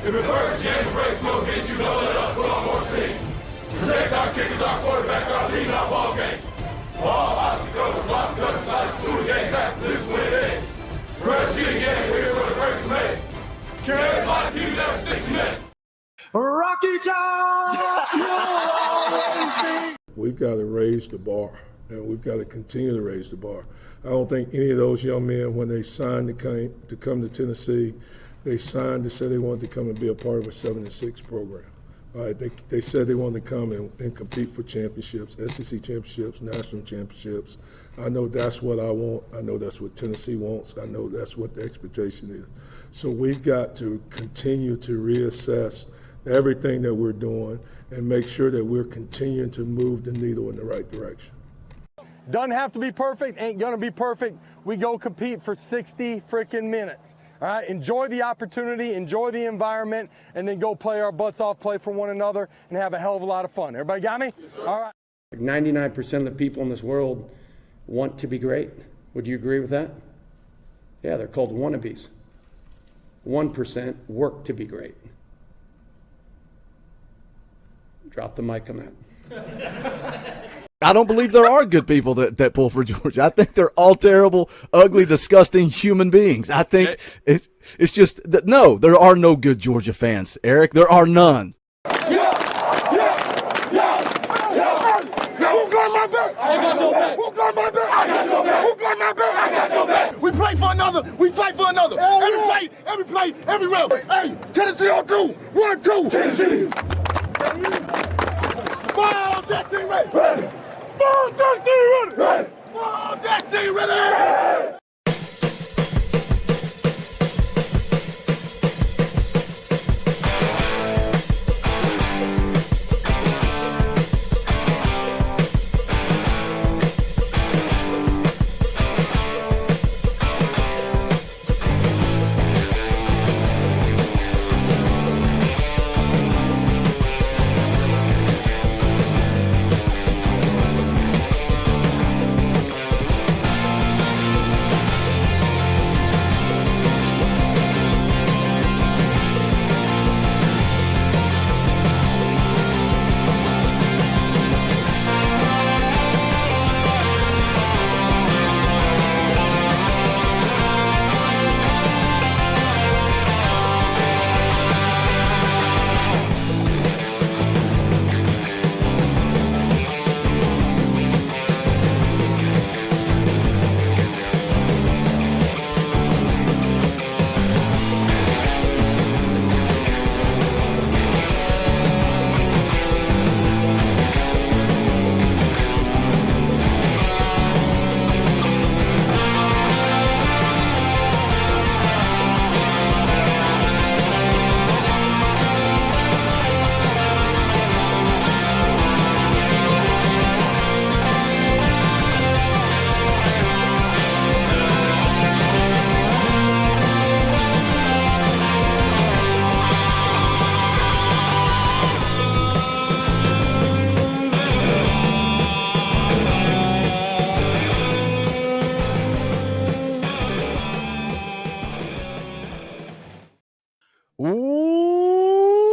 If it hurts, you ain't breaks, no get you know let us put on more steam. Protect our kickers, our quarterback, our lead, our ball game. All obstacles, block, cut, sides, through the games after this win in. First you again, we're here for the first minute. Carry block, keep it up 6 minutes. Rocky Top! We've got to raise the bar, and we've got to continue to raise the bar. I don't think any of those young men, when they signed to come to Tennessee, they signed to say they wanted to come and be a part of a 7-6 program. They said they wanted to come and compete for championships, SEC championships, national championships. I know that's what I want. I know that's what Tennessee wants. I know that's what the expectation is. So we've got to continue to reassess everything that we're doing and make sure that we're continuing to move the needle in the right direction. Doesn't have to be perfect, ain't gonna be perfect. We go compete for 60 freaking minutes. All right, enjoy the opportunity, enjoy the environment, and then go play our butts off, play for one another, and have a hell of a lot of fun. Everybody got me? Yes, all right. 99% of the people in this world want to be great. Would you agree with that? Yeah, they're called wannabes. 1% work to be great. Drop the mic on that. I don't believe there are good people that pull for Georgia. I think they're all terrible, ugly, disgusting human beings. I think it's just that no, there are no good Georgia fans, Eric. There are none. Who got my back? I got your back. Who got my back? I got your back. Who got my back? I got your back. We play for another. We fight for another. Every fight, every play, every round. Hey, Tennessee on 2. 1, 2. Tennessee. Ball, that team ready. Ready. Ball, that team ready. Ready. Ball, that team ready.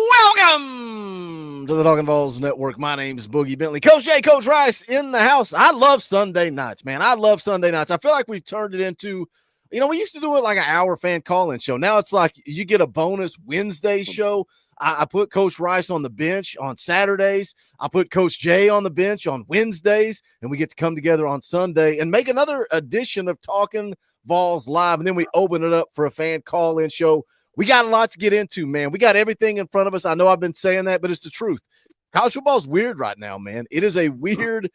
Welcome to the Talkin VAWLS Network. My name's Boogie Bentley. Coach J, Coach Rice in the house. I love Sunday nights, man. I love Sunday nights. I feel like we've turned it into, we used to do it like an hour fan call-in show. Now it's like you get a bonus Wednesday show. I put Coach Rice on the bench on Saturdays. I put Coach J on the bench on Wednesdays, and we get to come together on Sunday and make another edition of Talkin VAWLS Live, and then we open it up for a fan call-in show. We got a lot to get into, man. We got everything in front of us. I know I've been saying that, but it's the truth. College football is weird right now, man. It is a weird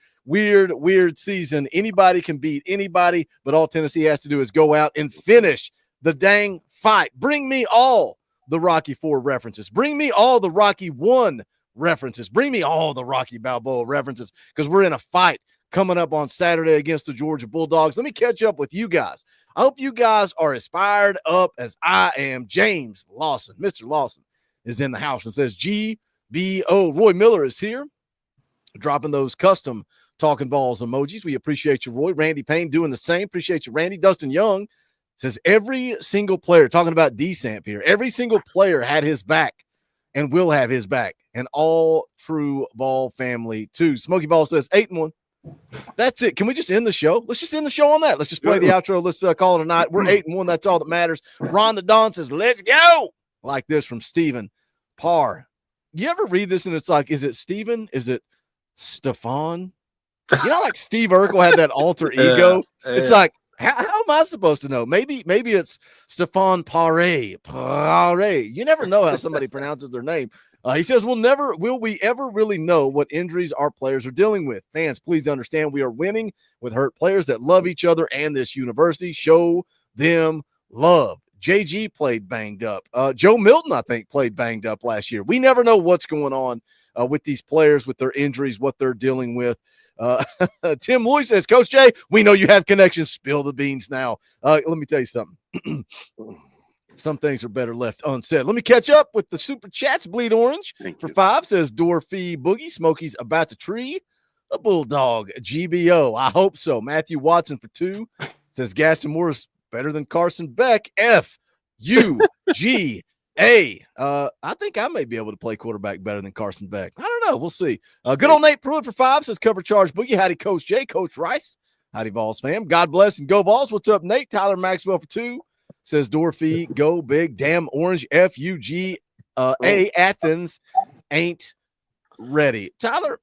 season. Anybody can beat anybody, but all Tennessee has to do is go out and finish the dang fight. Bring me all the Rocky IV references. Bring me all the Rocky I references. Bring me all the Rocky Balboa references, because we're in a fight coming up on Saturday against the Georgia Bulldogs. Let me catch up with you guys. I hope you guys are as fired up as I am. James Lawson, Mr. Lawson, is in the house and says GBO. Roy Miller is here, dropping those custom Talkin VAWLS emojis. We appreciate you, Roy. Randy Payne doing the same. Appreciate you, Randy. Dustin Young says every single player, talking about DSAMP here, every single player had his back and will have his back, and all true Ball family too. Smokey Ball says 8-1. That's it. Can we just end the show? Let's just end the show on that. Let's just play the outro. Let's call it a night. We're 8-1. That's all that matters. Ron the Don says, let's go. Like this from Steven Parr. You ever read this and it's like, is it Steven? Is it Stefan? You know, like Steve Urkel had that alter ego. It's like, how am I supposed to know? Maybe it's Stefan Paré. You never know how somebody pronounces their name. He says, will we ever really know what injuries our players are dealing with? Fans, please understand we are winning with hurt players that love each other and this university. Show them love. JG played banged up. Joe Milton, I think, played banged up last year. We never know what's going on with these players, with their injuries, what they're dealing with. Tim Lloyd says, Coach Jay, we know you have connections. Spill the beans now. Let me tell you something. Some things are better left unsaid. Let me catch up with the super chats. Bleed Orange for 5 says Dorothy Boogie. Smokey's about to tree a bulldog. GBO. I hope so. Matthew Watson for 2 says Gaston Moore's better than Carson Beck. FUGA. I think I may be able to play quarterback better than Carson Beck. I don't know. We'll see. Good old Nate Pruitt for 5 says Cover Charge Boogie. Howdy, Coach Jay, Coach Rice. Howdy, Vols fam. God bless and go Vols. What's up, Nate? Tyler Maxwell for 2 says Dorothy, go big. Damn Orange. FUGA. Athens ain't ready. Tyler,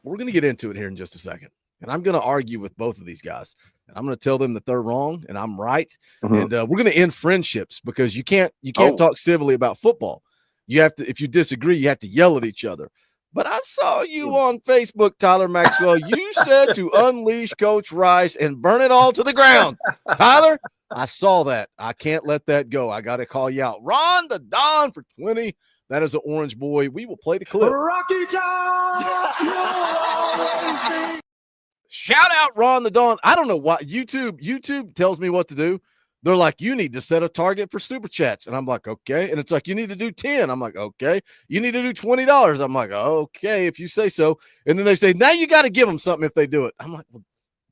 we're going to get into it here in just a second. And I'm going to argue with both of these guys. And I'm going to tell them that they're wrong and I'm right. And we're going to end friendships because you can't talk civilly about football. You have to, if you disagree, you have to yell at each other. But I saw you on Facebook, Tyler Maxwell. You said to unleash Coach Rice and burn it all to the ground. Tyler, I saw that. I can't let that go. I got to call you out. Ron the Don for 20. That is an Orange boy. We will play the clip. Rocky Top, you'll always be. Shout out Ron the Don. I don't know why YouTube tells me what to do. They're like, you need to set a target for super chats. And I'm like, okay. And it's like, you need to do 10. I'm like, okay. You need to do $20. I'm like, okay, if you say so. And then they say, now you got to give them something if they do it. I'm like, well,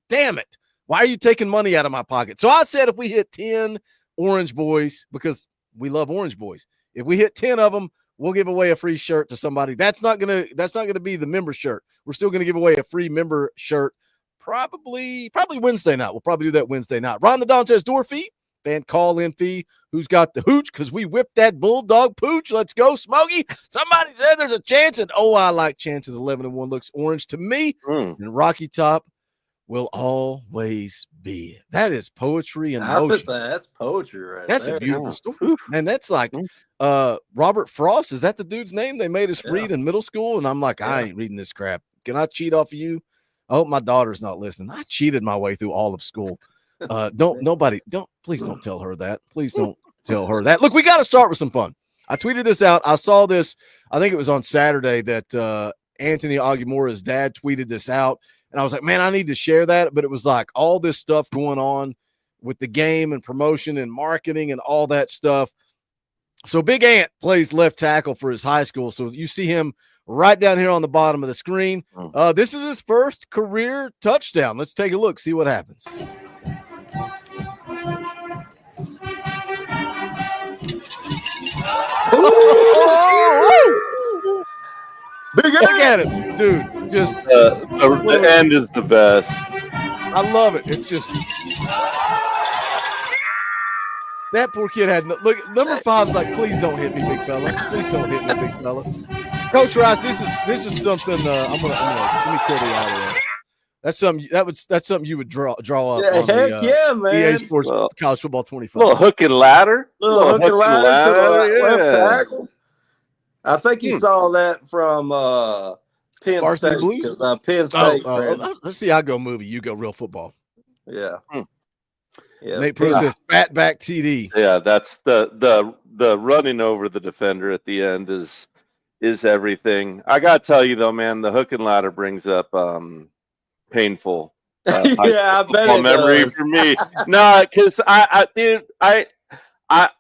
damn it. Why are you taking money out of my pocket? So I said, if we hit 10 Orange boys, because we love Orange boys, if we hit 10 of them, we'll give away a free shirt to somebody. That's not gonna be the member shirt. We're still gonna give away a free member shirt. Probably Wednesday night. We'll probably do that Wednesday night. Ron the Don says door fee. Fan call in fee. Who's got the hooch? Because we whipped that bulldog pooch. Let's go, Smokey. Somebody said there's a chance, and I like chances. 11-1 looks orange to me. And Rocky Top will always be. That is poetry in motion. That's poetry right That's there. a beautiful story. And that's like Robert Frost. Is that the dude's name they made us read in middle school? And I'm like, I ain't reading this crap. Can I cheat off of you? I hope my daughter's not listening. I cheated my way through all of school. Please don't tell her that. Please don't tell her that. Look, we got to start with some fun. I tweeted this out. I saw this. I think it was on Saturday that Anthony Aguimora's dad tweeted this out. And I was like, man, I need to share that. But it was like all this stuff going on with the game and promotion and marketing and all that stuff. So Big Ant plays left tackle for his high school. So you see him right down here on the bottom of the screen. This is his first career touchdown. Let's take a look, see what happens. Big Look at it, dude. Just the end is the best. I love it. It's just that poor kid had look. Number 5's like, please don't hit me, big fella. Please don't hit me, big fella. Coach Rice, this is something. I'm gonna let me kill the audio. That's something you would draw up on the man. EA Sports College Football 25. Little hook and ladder. Little hook and ladder to the left Yeah. tackle. I think you saw that from Penn Varsity State. Blues? 'Cause, Penn State. Let's see. I go movie. You go real football. Yeah. Yeah. Nate Pruitt says fat back TD. Yeah, that's the running over the defender at the end is everything. I gotta tell you though, man, the hook and ladder brings up painful I bet it memory does. for me. No, because I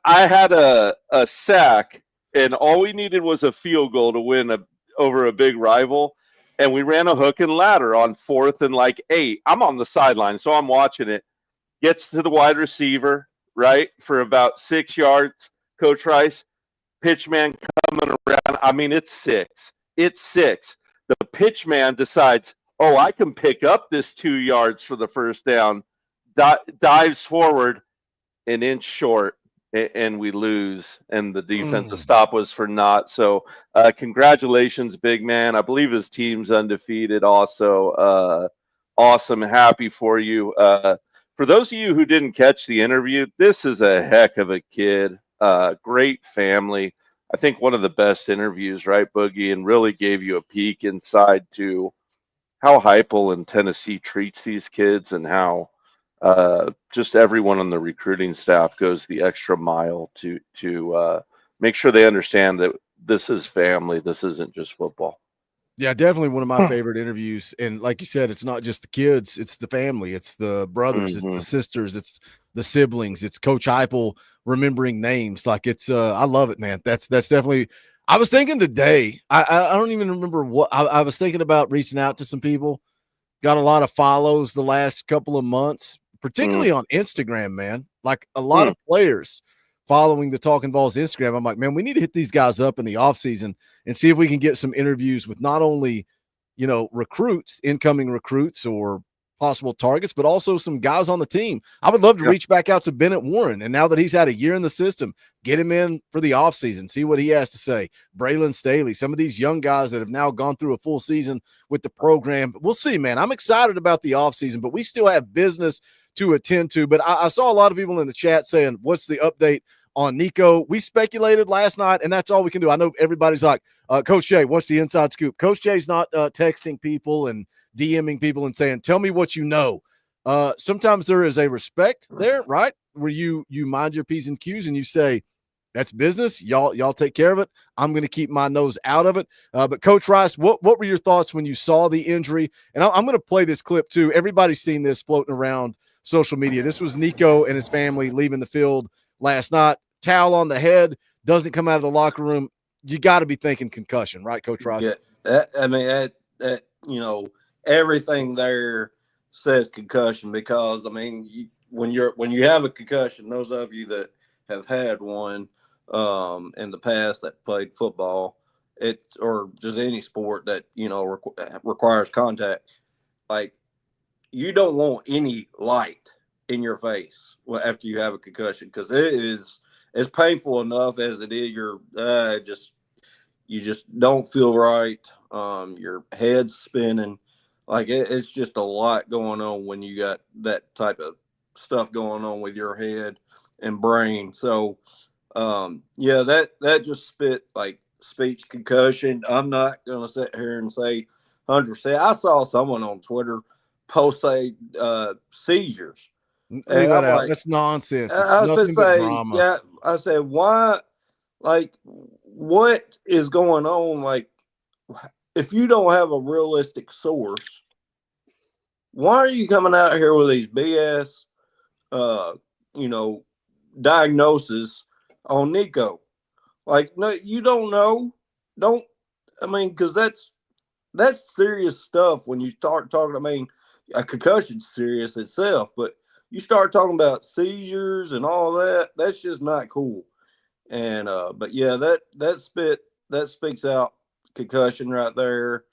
had a sack and all we needed was a field goal to win over a big rival, and we ran a hook and ladder on 4th and like 8. I'm on the sideline, so I'm watching it. gets to the wide receiver, right, for about 6 yards. Coach Rice, pitch man coming around. I mean, it's 6. It's 6. The pitch man decides, oh, I can pick up this 2 yards for the first down, dives forward an inch short, and we lose. And the defensive stop was for naught. So congratulations, big man. I believe his team's undefeated also. Awesome. Happy for you. For those of you who didn't catch the interview, this is a heck of a kid. Great family. I think one of the best interviews, right, Boogie, and really gave you a peek inside to how Heupel in Tennessee treats these kids and how just everyone on the recruiting staff goes the extra mile to make sure they understand that this is family. This isn't just football. Yeah, definitely one of my favorite interviews. And like you said, it's not just the kids, it's the family, it's the brothers, it's the sisters, it's the siblings, it's Coach Heupel remembering names. Like it's I love it, man. That's definitely. I was thinking today, I don't even remember what I was thinking about reaching out to some people. Got a lot of follows the last couple of months, particularly on Instagram, man. Like a lot of players following the Talkin VAWLS Instagram. I'm like, man, we need to hit these guys up in the offseason and see if we can get some interviews with not only, recruits, incoming recruits or possible targets, but also some guys on the team. I would love to reach back out to Bennett Warren. And now that he's had a year in the system, get him in for the offseason, see what he has to say. Braylon Staley, some of these young guys that have now gone through a full season with the program. We'll see, man. I'm excited about the offseason, but we still have business to attend to. But I saw a lot of people in the chat saying, what's the update on Nico? We speculated last night, and that's all we can do. I know everybody's like, Coach Jay, what's the inside scoop? Coach Jay's not texting people and DMing people and saying, tell me what you know. Sometimes there is a respect there, right? Where you mind your P's and Q's and you say, that's business. Y'all take care of it. I'm going to keep my nose out of it. But Coach Rice, what were your thoughts when you saw the injury? And I'm going to play this clip too. Everybody's seen this floating around social media. This was Nico and his family leaving the field last night. Towel on the head, doesn't come out of the locker room. You got to be thinking concussion, right, Coach Rice? Yeah, everything there says concussion because when you have a concussion, those of you that have had one in the past that played football, or just any sport that requires contact, like you don't want any light in your face after you have a concussion because it's painful enough as it is. You just don't feel right. Your head's spinning. Like it's just a lot going on when you got that type of stuff going on with your head and brain. So, that just spit like speech concussion. I'm not going to sit here and say 100%. I saw someone on Twitter post seizures. Leave that out. Like, that's nonsense. It's nothing but drama. Yeah, I said, why? Like, what is going on? Like, if you don't have a realistic source, why are you coming out here with these BS, diagnosis on Nico? Like, no, you don't know. Because that's serious stuff when you start talking. A concussion's serious itself, but you start talking about seizures and all that, that's just not cool. And but yeah, that speaks out concussion right there.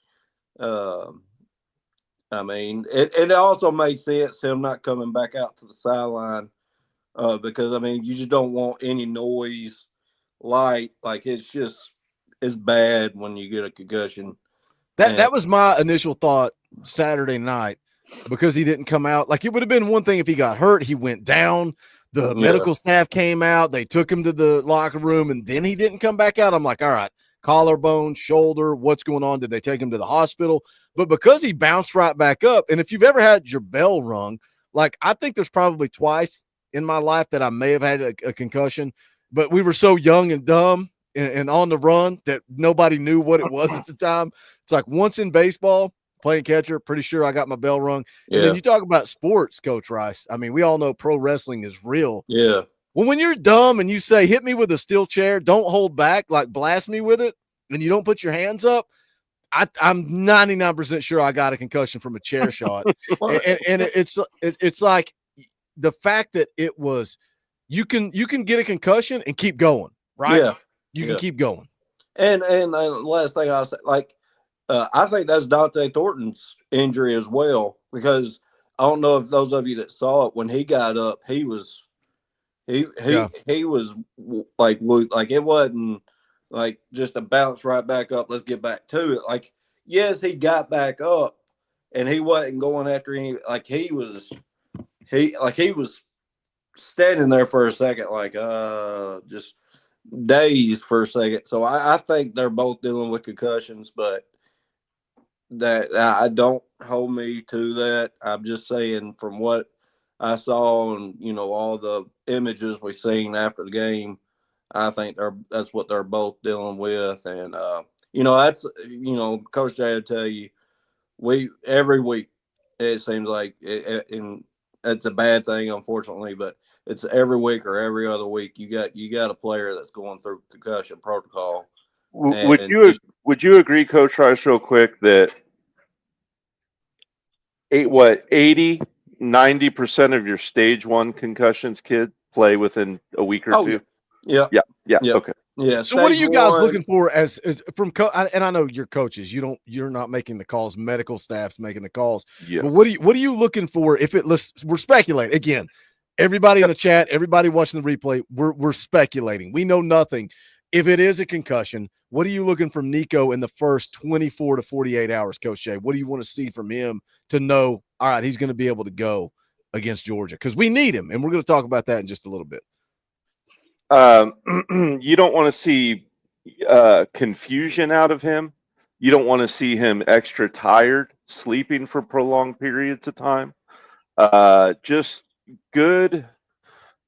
It also made sense him not coming back out to the sideline because you just don't want any noise, light. Like it's bad when you get a concussion. That was my initial thought Saturday night. Because he didn't come out. Like, it would have been one thing if he got hurt, he went down, the medical staff came out, they took him to the locker room, and then he didn't come back out. I'm like, all right, collarbone, shoulder, what's going on? Did they take him to the hospital? But because he bounced right back up, and if you've ever had your bell rung, like, I think there's probably twice in my life that I may have had a concussion, but we were so young and dumb and on the run that nobody knew what it was at the time. It's like once in baseball, playing catcher, pretty sure I got my bell rung. And then you talk about sports, Coach Rice. We all know pro wrestling is real. Yeah. Well, when you're dumb and you say, hit me with a steel chair, don't hold back, like blast me with it, and you don't put your hands up, I'm 99% sure I got a concussion from a chair shot. And it's like the fact that it was you can get a concussion and keep going, right? Yeah, You can keep going. And the last thing I'll say, like, I think that's Dante Thornton's injury as well, because I don't know if those of you that saw it, when he got up, he was he was like it wasn't like just a bounce right back up. Let's get back to it. Like, yes, he got back up, and he wasn't going after any. Like he was standing there for a second, like just dazed for a second. So I think they're both dealing with concussions, but that I don't hold me to that. I'm just saying from what I saw and all the images we've seen after the game, I think that's what they're both dealing with. And that's Coach J will tell you, we every week it seems like and it's a bad thing, unfortunately, but it's every week or every other week you got a player that's going through concussion protocol. Would And you agree, Coach Rice, real quick, that 80-90% of your stage 1 concussions, kid, play within a week or two? Yeah. Okay. Yeah. So what are you guys looking for as from and I know you're coaches, you're not making the calls, medical staff's making the calls. Yeah. But what are you looking for if we're speculating again? Everybody in the chat, everybody watching the replay, we're speculating. We know nothing. If it is a concussion, what are you looking from Nico in the first 24 to 48 hours, Coach Jay? What do you want to see from him to know, all right, he's going to be able to go against Georgia? Because we need him, and we're going to talk about that in just a little bit. You don't want to see confusion out of him. You don't want to see him extra tired, sleeping for prolonged periods of time. Just good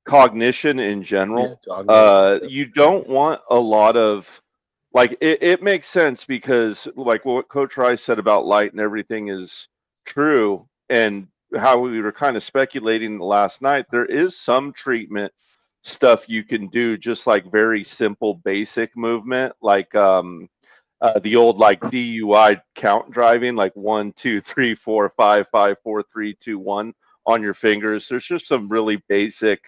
cognition in general. You don't want a lot of it makes sense because like what Coach Rice said about light and everything is true, and how we were kind of speculating last night, there is some treatment stuff you can do, just like very simple basic movement, like the old like DUI count driving, like 1 2 3 4 5 5 4 3 2 1 on your fingers. There's just some really basic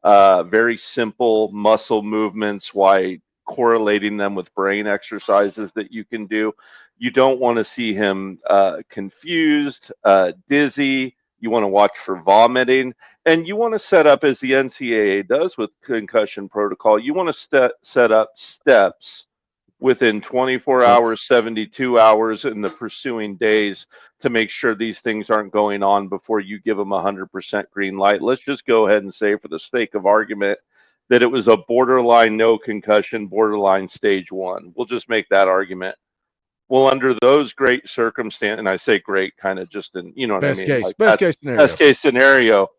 very simple muscle movements, why correlating them with brain exercises that you can do. You don't want to see him confused, dizzy. You want to watch for vomiting, and you want to set up, as the NCAA does with concussion protocol, you want to set up steps within 24 hours, 72 hours, in the pursuing days to make sure these things aren't going on before you give them 100% green light. Let's just go ahead and say, for the sake of argument, that it was a borderline no concussion, borderline stage 1. We'll just make that argument. Well, under those great circumstances, and I say great kind of just in, what I mean? Best case scenario. Best case scenario.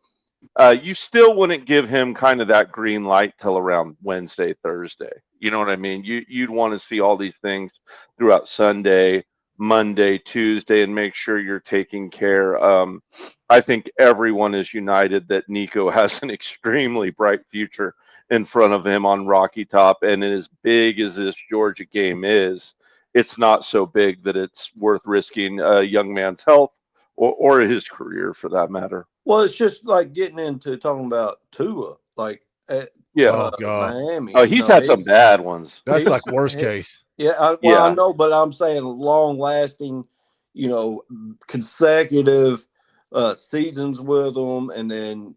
You still wouldn't give him kind of that green light till around Wednesday, Thursday. You know what I mean? You'd want to see all these things throughout Sunday, Monday, Tuesday, and make sure you're taking care. I think everyone is united that Nico has an extremely bright future in front of him on Rocky Top, and as big as this Georgia game is, it's not so big that it's worth risking a young man's health or his career, for that matter. Well, it's just like getting into talking about Tua, like at Miami. Oh, he's had some bad ones. That's like worst case. I know, but I'm saying long lasting, consecutive seasons with them, and then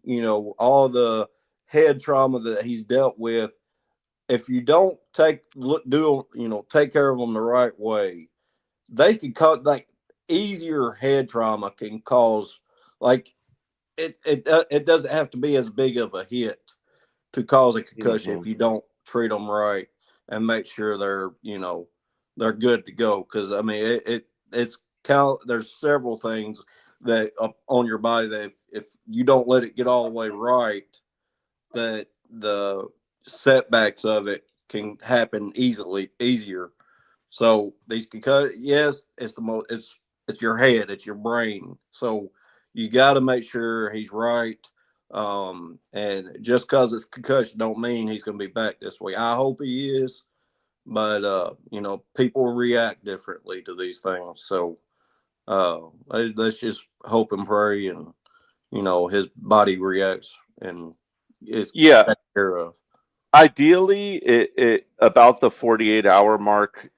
all the head trauma that he's dealt with. If you don't take care of them the right way, they could cut easier head trauma can cause it doesn't have to be as big of a hit to cause a concussion if you don't treat them right and make sure they're good to go. Because I mean, there's several things that on your body that if you don't let it get all the way right, that the setbacks of it can happen easier. So these concussions, yes, it's your head, it's your brain. So you got to make sure he's right. And just because it's concussion don't mean he's going to be back this week. I hope he is, but people react differently to these things. So let's just hope and pray and his body reacts and is Yeah, taken care of. ideally, it about the 48-hour mark,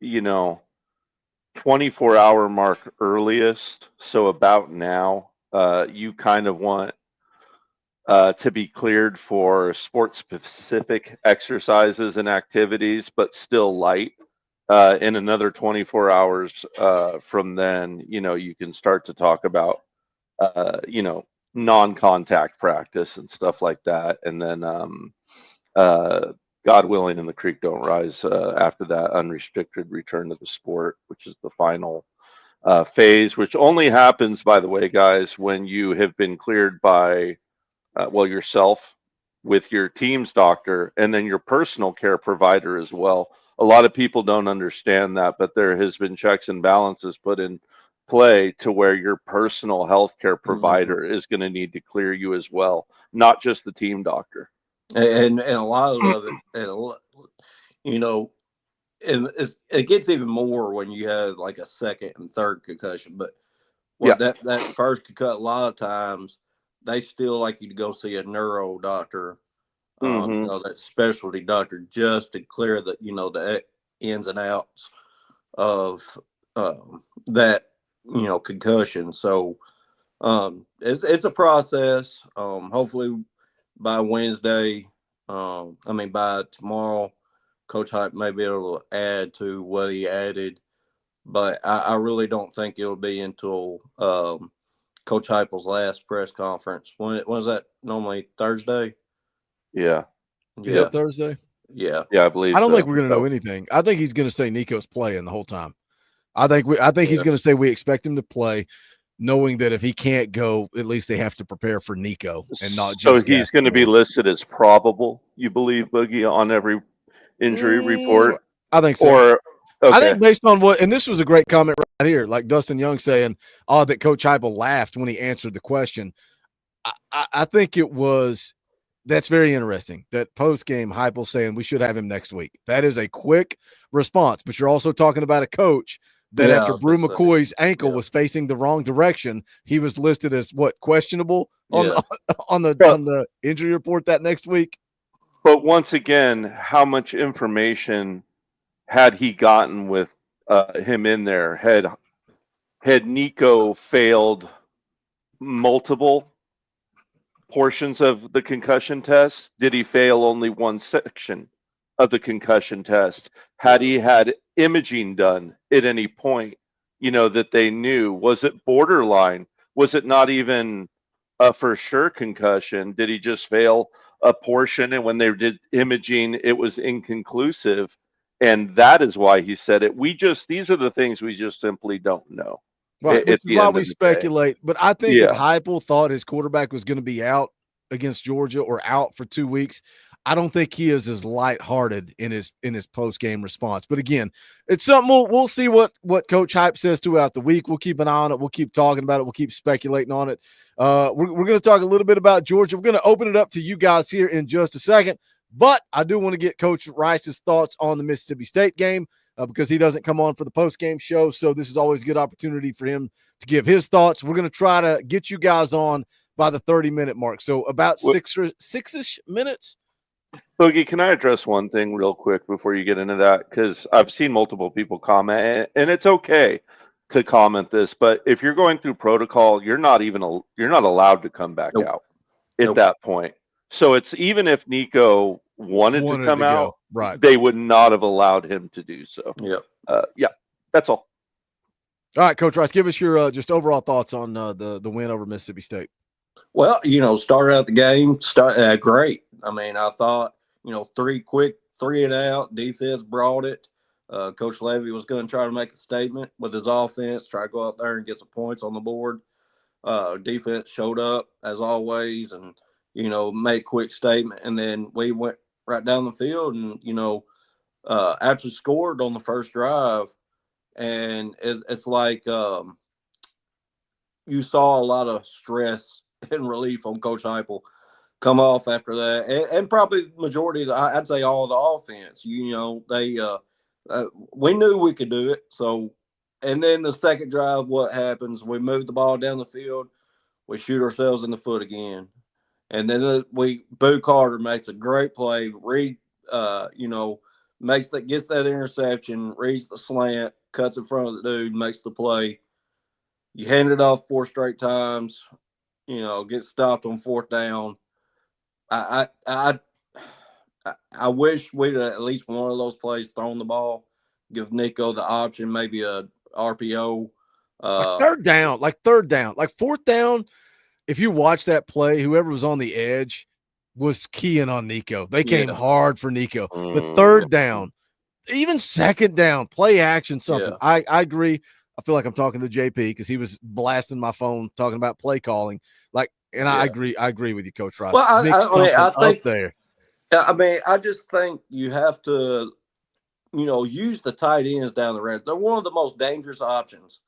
24-hour mark earliest. So about now, you kind of want to be cleared for sport-specific exercises and activities, but still light. In another 24 hours from then, you can start to talk about, non-contact practice and stuff like that. And then, uh, God willing, and the creek don't rise after that, unrestricted return to the sport, which is the final phase, which only happens, by the way, guys, when you have been cleared by yourself with your team's doctor and then your personal care provider as well. A lot of people don't understand that, but there has been checks and balances put in play to where your personal health care provider is going to need to clear you as well, not just the team doctor. And a lot of it, and it gets even more when you have like a second and third concussion. But that first concussion, a lot of times they still like you to go see a neuro doctor, that specialty doctor, just to clear the ins and outs of that concussion. So it's a process. Hopefully by Wednesday, by tomorrow, Coach Hype may be able to add to what he added, but I really don't think it'll be until Coach Heupel's last press conference. When was that? Normally Thursday. Yeah. Is it Thursday? Yeah. Yeah, I believe. I don't so. think we're going to know anything. I think he's going to say Nico's playing the whole time. I think he's going to say we expect him to play, knowing that if he can't go, at least they have to prepare for Nico and not just. So he's going to be listed as probable, you believe, Boogie, on every injury report? I think so. Or okay. I think based on what, and this was a great comment right here, like Dustin Young saying, that Coach Heupel laughed when he answered the question. I think it was, that's very interesting, that post-game Heupel saying we should have him next week. That is a quick response, but you're also talking about a coach that after Brew McCoy's ankle was facing the wrong direction, he was listed as questionable on the injury report that next week. But once again, how much information had he gotten with him in there? Had Nico failed multiple portions of the concussion test? Did he fail only one section of the concussion test? Had he had imaging done at any point, that they knew? Was it borderline? Was it not even a for sure concussion? Did he just fail a portion, and when they did imaging, it was inconclusive? And that is why he said it. These are the things we just simply don't know. Right, which is why we speculate. But I think if Heupel thought his quarterback was going to be out against Georgia or out for 2 weeks, I don't think he is as lighthearted in his post-game response. But again, it's something we'll see what Coach Hype says throughout the week. We'll keep an eye on it. We'll keep talking about it. We'll keep speculating on it. We're going to talk a little bit about Georgia. We're going to open it up to you guys here in just a second. But I do want to get Coach Rice's thoughts on the Mississippi State game because he doesn't come on for the post-game show. So this is always a good opportunity for him to give his thoughts. We're going to try to get you guys on by the 30-minute mark. So about six-ish minutes. Boogie, can I address one thing real quick before you get into that? Because I've seen multiple people comment, and it's okay to comment this, but if you're going through protocol, you're not allowed to come back out at that point. So it's even if Nico wanted to come out, right, they would not have allowed him to do so. That's all. All right, Coach Rice, give us your just overall thoughts on the win over Mississippi State. Well, started out the game great. I mean, I thought, 3 and out, defense brought it. Coach Levy was going to try to make a statement with his offense, try to go out there and get some points on the board. Defense showed up as always and, made a quick statement. And then we went right down the field and, actually scored on the first drive. And it's like you saw a lot of stress and relief on Coach Heupel come off after that, and probably the majority I'd say all of the offense. We knew we could do it. So, and then the second drive, what happens? We moved the ball down the field. we shoot ourselves in the foot again. And then Boo Carter makes a great play. Reed, gets that interception, reads the slant, cuts in front of the dude, makes the play. You hand it off 4 straight times. Get stopped on 4th down. I wish we'd at least one of those plays thrown the ball, give Nico the option, maybe a RPO. Like third down, like 4th down. If you watch that play, whoever was on the edge was keying on Nico. They came hard for Nico. But 3rd down, even 2nd down, play action, something. Yeah. I agree. I feel like I'm talking to JP because he was blasting my phone talking about play calling. I agree with you, Coach Rice. Well, I think up there. I mean, I just think you have to, use the tight ends down the red. They're one of the most dangerous options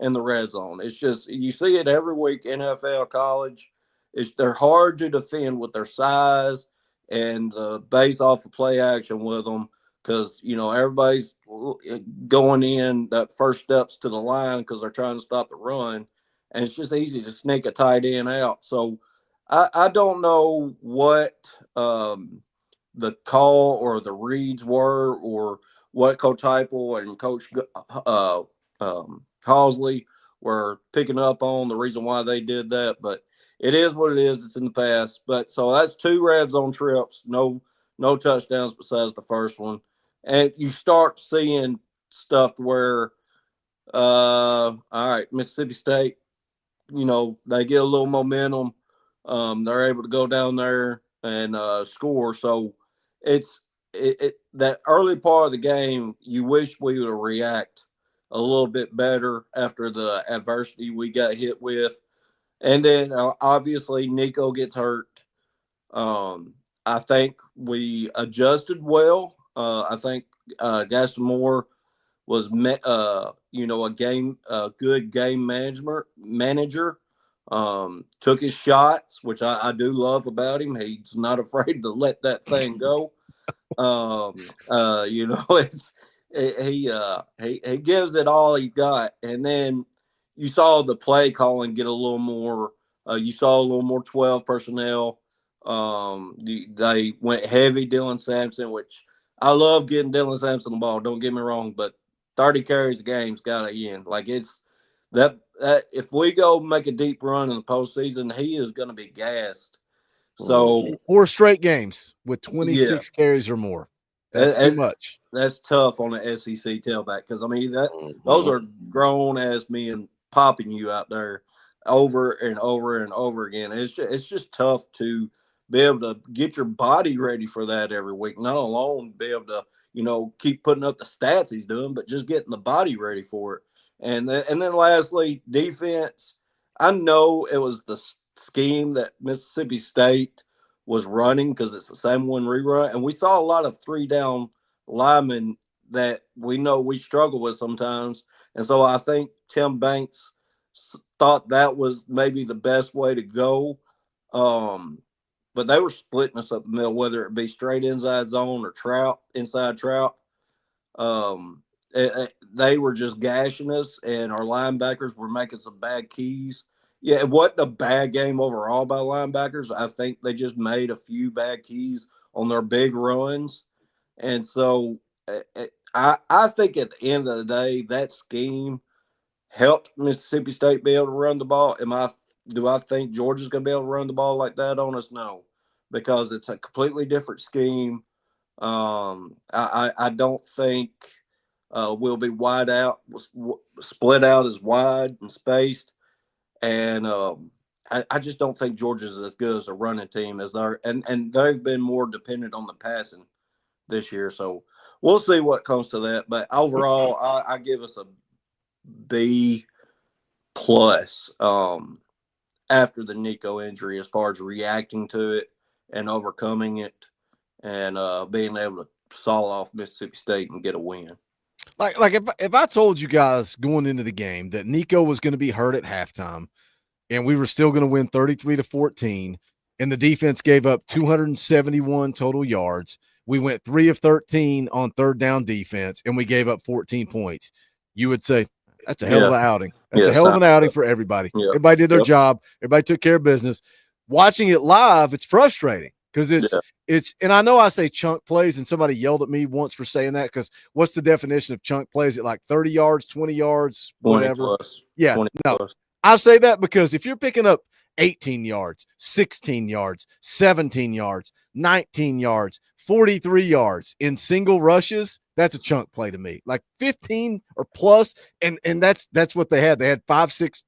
in the red zone. It's just, you see it every week, NFL, college. They're hard to defend with their size and based off of play action with them because, everybody's going in that first steps to the line because they're trying to stop the run. And it's just easy to sneak a tight end out. So I don't know what the call or the reads were or what Coach Heupel and Coach Halsley were picking up on, the reason why they did that. But it is what it is. It's in the past. But so that's 2 red zone trips, no touchdowns besides the first one. And you start seeing stuff where, all right, Mississippi State, they get a little momentum. They're able to go down there and score. So it's that early part of the game, you wish we would react a little bit better after the adversity we got hit with. And then obviously Nico gets hurt. I think we adjusted well. I think Gaston Moore was a good game manager. Took his shots, which I do love about him. He's not afraid to let that thing go. He gives it all he got, and then you saw the play calling get a little more. You saw a little more 12 personnel. They went heavy Dylan Sampson, which I love getting Dylan Sampson the ball. Don't get me wrong, but 30 carries a game's got to end. Like it's that if we go make a deep run in the postseason, he is going to be gassed. So 4 straight games with 26 carries or more. That's too much. That's tough on the SEC tailback because I mean those are grown ass men popping you out there over and over and over again. It's just tough to be able to get your body ready for that every week. Not alone be able to keep putting up the stats he's doing, but just getting the body ready for it. And then lastly, defense. I know it was the scheme that Mississippi State was running because it's the same one rerun. And we saw a lot of 3-down linemen that we know we struggle with sometimes. And so I think Tim Banks thought that was maybe the best way to go. But they were splitting us up the middle, whether it be straight inside zone or inside trout. They were just gashing us, and our linebackers were making some bad keys. Yeah, it wasn't a bad game overall by linebackers. I think they just made a few bad keys on their big runs. And so I think at the end of the day, that scheme helped Mississippi State be able to run the ball. Do I think Georgia's going to be able to run the ball like that on us? No, because it's a completely different scheme. I don't think we'll be wide out, split out as wide and spaced. And I just don't think Georgia's as good as a running team as and they've been more dependent on the passing this year. So we'll see what comes to that. But overall, I give us a B+ after the Nico injury as far as reacting to it and overcoming it and being able to saw off Mississippi State and get a win. Like if I told you guys going into the game that Nico was going to be hurt at halftime and we were still going to win 33-14 and the defense gave up 271 total yards, we went 3 of 13 on 3rd down defense and we gave up 14 points, you would say, That's a hell of an outing. That's Yeah, a hell of an sounds outing good. for everybody. Yeah. Everybody did their Yep. job. Everybody took care of business. Watching it live, it's frustrating because it's and I know I say chunk plays, and somebody yelled at me once for saying that because what's the definition of chunk plays? At like 30 yards, 20 yards, 20 whatever. plus. Yeah, 20 no. plus. I say that because if you're picking up 18 yards, 16 yards, 17 yards, 19 yards, 43 yards in single rushes, that's a chunk play to me. Like 15 or plus, and that's what they had. They had 5, 6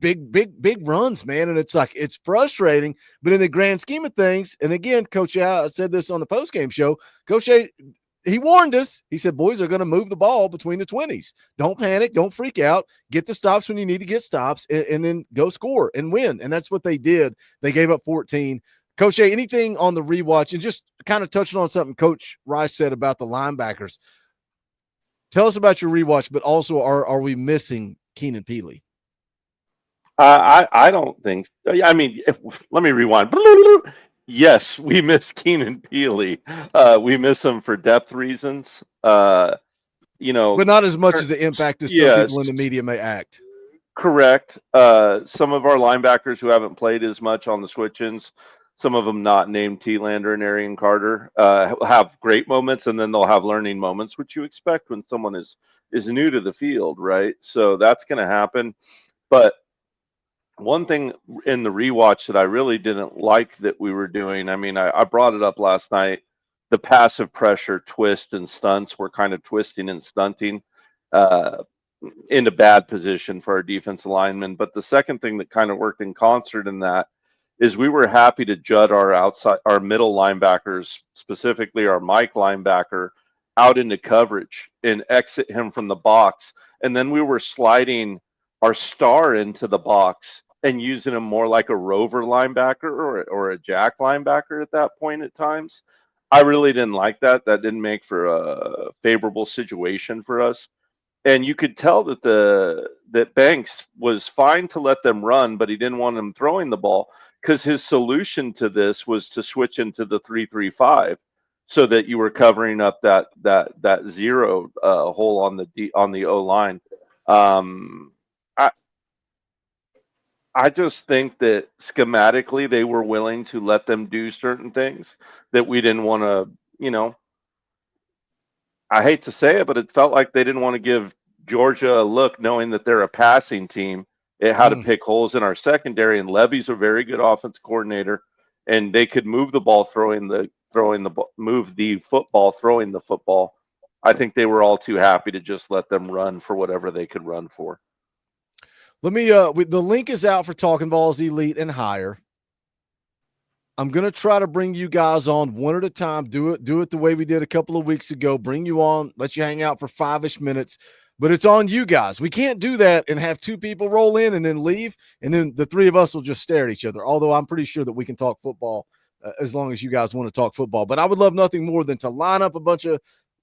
big runs, man. And it's like it's frustrating, but in the grand scheme of things, and again, Coach A, I said this on the postgame show, Coach A, he warned us. He said, boys are going to move the ball between the 20s. Don't panic. Don't freak out. Get the stops when you need to get stops and then go score and win. And that's what they did. They gave up 14. Coach A, anything on the rewatch, and just kind of touching on something Coach Rice said about the linebackers. Tell us about your rewatch, but also are we missing Keenan Peely? I don't think. I mean, let me rewind. Yes, we miss Keenan Peely. We miss him for depth reasons. But not as much as the impact as some people in the media may act. Correct. Some of our linebackers who haven't played as much on the switch-ins, some of them not named T-Lander and Arian Carter, have great moments, and then they'll have learning moments, which you expect when someone is new to the field, right? So that's going to happen. But one thing in the rewatch that I really didn't like that we were doing, I mean, I brought it up last night, the passive pressure twist and stunts were kind of twisting and stunting in a bad position for our defense linemen. But the second thing that kind of worked in concert in that is we were happy to jut our middle linebackers, specifically our Mike linebacker, out into coverage and exit him from the box. And then we were sliding our star into the box and using him more like a rover linebacker or a jack linebacker at that point at times. I really didn't like that. That didn't make for a favorable situation for us. And you could tell that that Banks was fine to let them run, but he didn't want them throwing the ball because his solution to this was to switch into the 3-3-5 so that you were covering up that zero hole on the O line. I just think that schematically they were willing to let them do certain things that we didn't want to, I hate to say it, but it felt like they didn't want to give Georgia a look knowing that they're a passing team. It had to pick holes in our secondary, and Levy's a very good offense coordinator, and they could move the ball move the football throwing the football. I think they were all too happy to just let them run for whatever they could run for. Let me the link is out for Talkin VAWLS Elite and Higher. I'm going to try to bring you guys on one at a time. Do it the way we did a couple of weeks ago. Bring you on, let you hang out for 5-ish minutes, but it's on you guys. We can't do that and have 2 people roll in and then leave, and then the 3 of us will just stare at each other, although I'm pretty sure that we can talk football as long as you guys want to talk football. But I would love nothing more than to line up a bunch of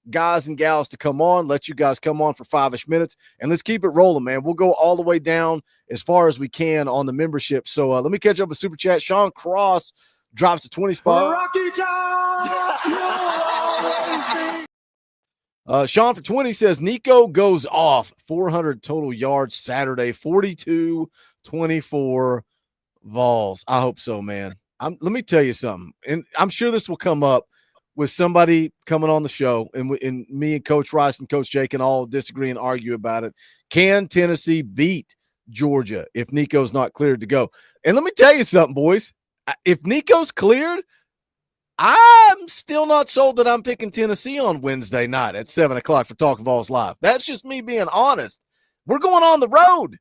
guys and gals to come on, let you guys come on for 5-ish minutes, and let's keep it rolling, man. We'll go all the way down as far as we can on the membership. So let me catch up with Super Chat. Sean Cross drops a 20 spot. Rocky Top, you'll always be. Sean for 20 says Nico goes off 400 total yards Saturday, 42-24 Vols. I hope so, man. Let me tell you something, and I'm sure this will come up with somebody coming on the show, and me and Coach Rice and Coach Jay can all disagree and argue about it. Can Tennessee beat Georgia if Nico's not cleared to go? And let me tell you something, boys. If Nico's cleared, I'm still not sold that I'm picking Tennessee on Wednesday night at 7 o'clock for Talkin VAWLS Live. That's just me being honest. We're going on the road.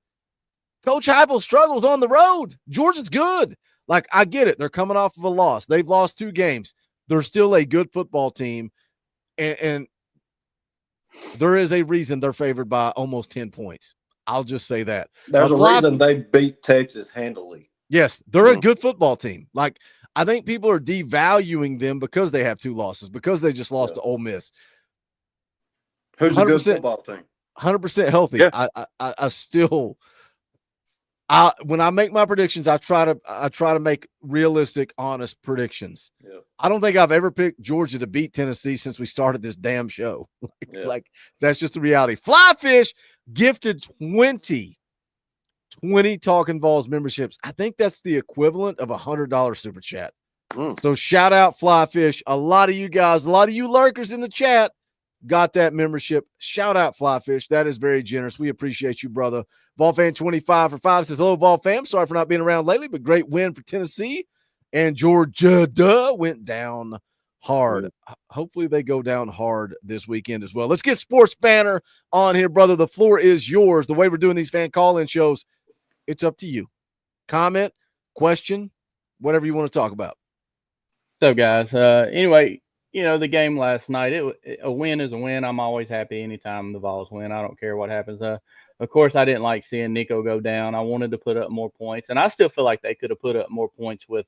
Coach Heupel struggles on the road. Georgia's good. Like, I get it. They're coming off of a loss. They've lost 2 games. They're still a good football team, and there is a reason they're favored by almost 10 points. I'll just say that. There's a reason they beat Texas handily. Yes, they're a good football team. Like, I think people are devaluing them because they have 2 losses, because they just lost to Ole Miss. Who's a good football team? 100% healthy. Yeah. I still When I make my predictions, I try to make realistic, honest predictions. Yeah. I don't think I've ever picked Georgia to beat Tennessee since we started this damn show. Like that's just the reality. Flyfish gifted 20 Talkin VAWLS memberships. I think that's the equivalent of $100 super chat. So shout out Flyfish. A lot of you guys, a lot of you lurkers in the chat got that membership. Shout out Flyfish. That is very generous. We appreciate you, brother. Volfan25 for 5 says, hello, Vol fam. Sorry for not being around lately, but great win for Tennessee. And Georgia went down hard. Hopefully they go down hard this weekend as well. Let's get Sports Banner on here, brother. The floor is yours. The way we're doing these fan call-in shows, it's up to you. Comment, question, whatever you want to talk about. So, guys, anyway, the game last night, a win is a win. I'm always happy anytime the Vols win. I don't care what happens. Of course, I didn't like seeing Nico go down. I wanted to put up more points, and I still feel like they could have put up more points with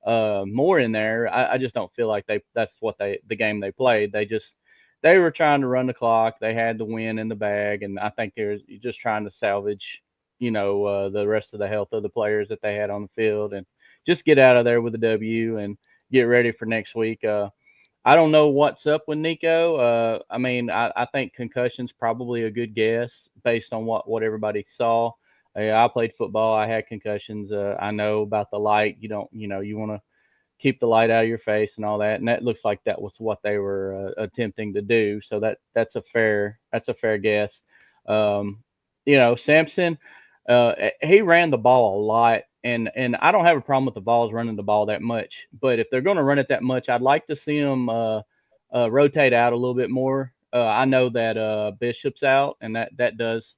more in there. I just don't feel like that's what the game they played. They were trying to run the clock. They had the win in the bag, and I think they're just trying to salvage, the rest of the health of the players that they had on the field and just get out of there with a W and get ready for next week. I don't know what's up with Nico. I think concussion's probably a good guess based on what everybody saw. I played football. I had concussions. I know about the light. You want to keep the light out of your face and all that. And that looks like that was what they were attempting to do. So that's a fair guess. Sampson, he ran the ball a lot. And I don't have a problem with the Vols running the ball that much, but if they're going to run it that much, I'd like to see them rotate out a little bit more. I know that Bishop's out, and that does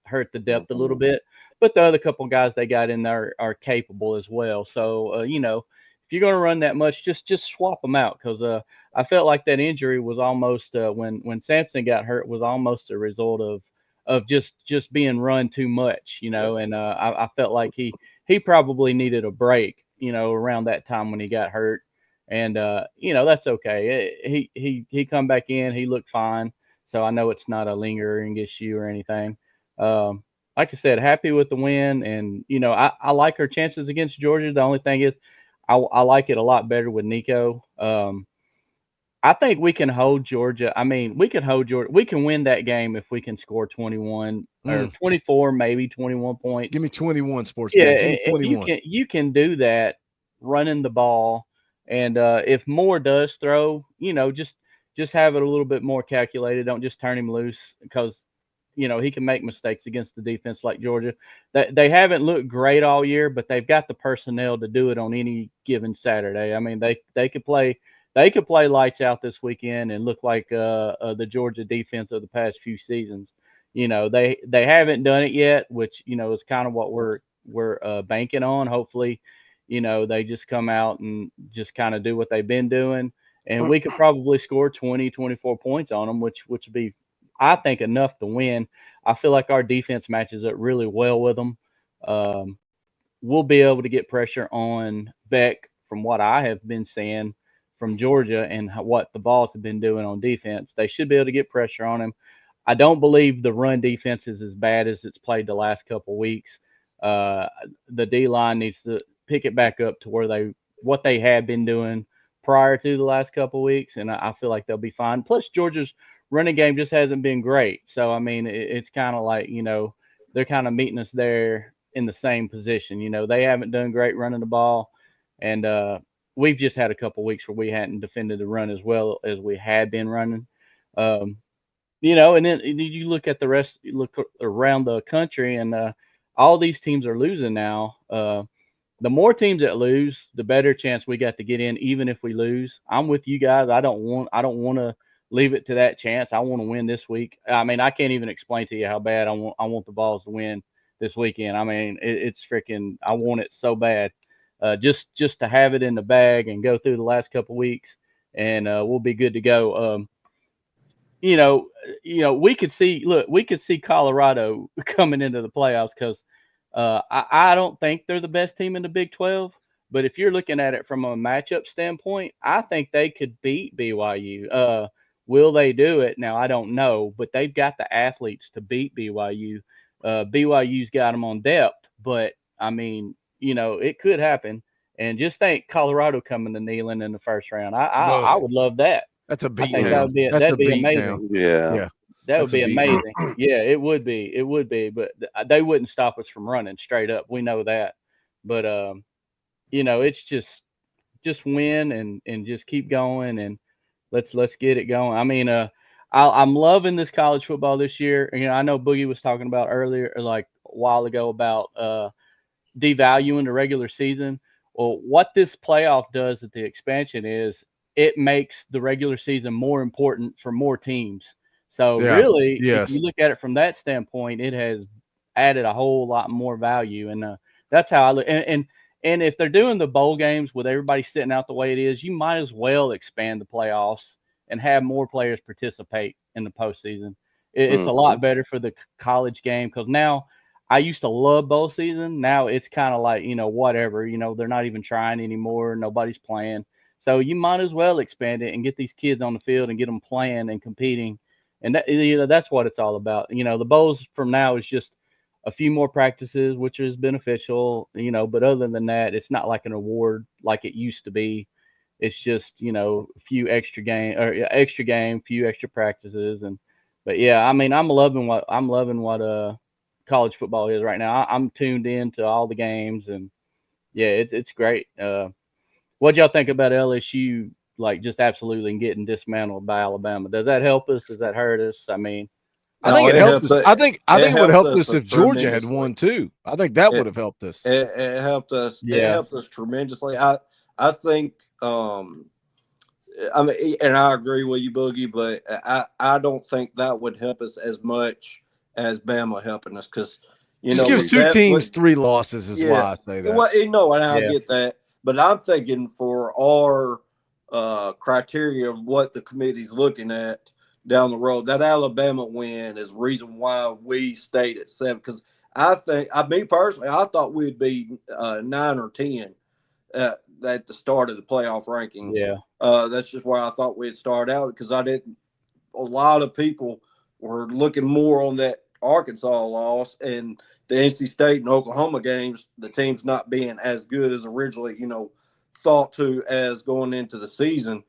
hurt the depth a little bit, but the other couple guys they got in there are capable as well. So if you're going to run that much, just swap them out, because I felt like that injury was almost when Sampson got hurt was almost a result of just being run too much, and I felt like he probably needed a break, around that time when he got hurt. And, that's okay. He come back in, he looked fine. So I know it's not a lingering issue or anything. Like I said, happy with the win. And, I like our chances against Georgia. The only thing is I like it a lot better with Nico. I think we can hold Georgia. We can hold Georgia. We can win that game if we can score 21 or 24, maybe 21 points. Give me 21, sports. Yeah, Give me 21. You can do that running the ball, and if Moore does throw, just have it a little bit more calculated. Don't just turn him loose, because he can make mistakes against the defense like Georgia. They haven't looked great all year, but they've got the personnel to do it on any given Saturday. They could play. They could play lights out this weekend and look like the Georgia defense of the past few seasons. They haven't done it yet, which is kind of what we're banking on. Hopefully, they just come out and just kind of do what they've been doing, and we could probably score 20, 24 points on them, which would be, I think, enough to win. I feel like our defense matches up really well with them. We'll be able to get pressure on Beck, from what I have been seeing from Georgia and what the Vols have been doing on defense. They should be able to get pressure on him. I don't believe the run defense is as bad as it's played the last couple of weeks. The D-line needs to pick it back up to what they had been doing prior to the last couple of weeks, and I feel like they'll be fine. Plus, Georgia's running game just hasn't been great. So, it's kind of like, they're kind of meeting us there in the same position. They haven't done great running the ball, and we've just had a couple of weeks where we hadn't defended the run as well as we had been running. And then you look at the rest, you look around the country, and all these teams are losing now. The more teams that lose, the better chance we got to get in, even if we lose. I'm with you guys. I don't want to leave it to that chance. I want to win this week. I can't even explain to you how bad I want the Vols to win this weekend. It's freaking, I want it so bad. Just to have it in the bag and go through the last couple of weeks, and we'll be good to go. We could see Colorado coming into the playoffs, because I don't think they're the best team in the Big 12. But if you're looking at it from a matchup standpoint, I think they could beat BYU. Will they do it? Now, I don't know, but they've got the athletes to beat BYU. BYU's got them on depth, but I mean, it could happen. And just think Colorado coming to Neyland in the first round. I would love that. That's a I beat think town. that'd be amazing. Town. Yeah. That would That's a be beat amazing. Yeah, it would be. It would be. But they wouldn't stop us from running straight up. We know that. But it's just win and just keep going and let's get it going. I mean, I'm loving this college football this year. I know Boogie was talking about earlier, like a while ago, about devaluing the regular season. Well, what this playoff does at the expansion is it makes the regular season more important for more teams. So really, if you look at it from that standpoint, it has added a whole lot more value. And that's how I look. And if they're doing the bowl games with everybody sitting out the way it is, you might as well expand the playoffs and have more players participate in the postseason. It's a lot better for the college game because now I used to love bowl season. Now it's kind of like, whatever, they're not even trying anymore. Nobody's playing. So you might as well expand it and get these kids on the field and get them playing and competing. And that's what it's all about. The bowls from now is just a few more practices, which is beneficial, but other than that, it's not like an award like it used to be. It's just, a few extra game, few extra practices. But yeah, I mean, I'm loving what college football is right now. I'm tuned in to all the games and yeah, it's great. What y'all think about LSU, like just absolutely getting dismantled by Alabama? Does that help us? Does that hurt us? I mean, I think it helped us. I think it would help us if Georgia had won too. I think that would have helped us. It helped us. Yeah. It helped us tremendously. I think I mean, and I agree with you, Boogie, but I don't think that would help us as much as Bama helping us because just gives two teams 3 losses is why I say that. Well, and I get that, but I'm thinking for our criteria of what the committee's looking at down the road, that Alabama win is the reason why we stayed at 7. Because me personally, I thought we'd be 9 or 10 at the start of the playoff rankings. Yeah, that's just where I thought we'd start out because a lot of people were looking more on that Arkansas loss and the NC State and Oklahoma games, the teams not being as good as originally, thought to as going into the season.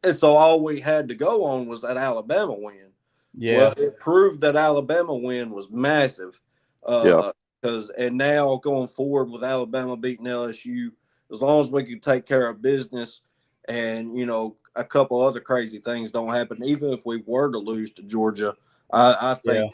And so all we had to go on was that Alabama win. Yeah. Well, it proved that Alabama win was massive. And now going forward with Alabama beating LSU, as long as we can take care of business and, a couple other crazy things don't happen, even if we were to lose to Georgia, I think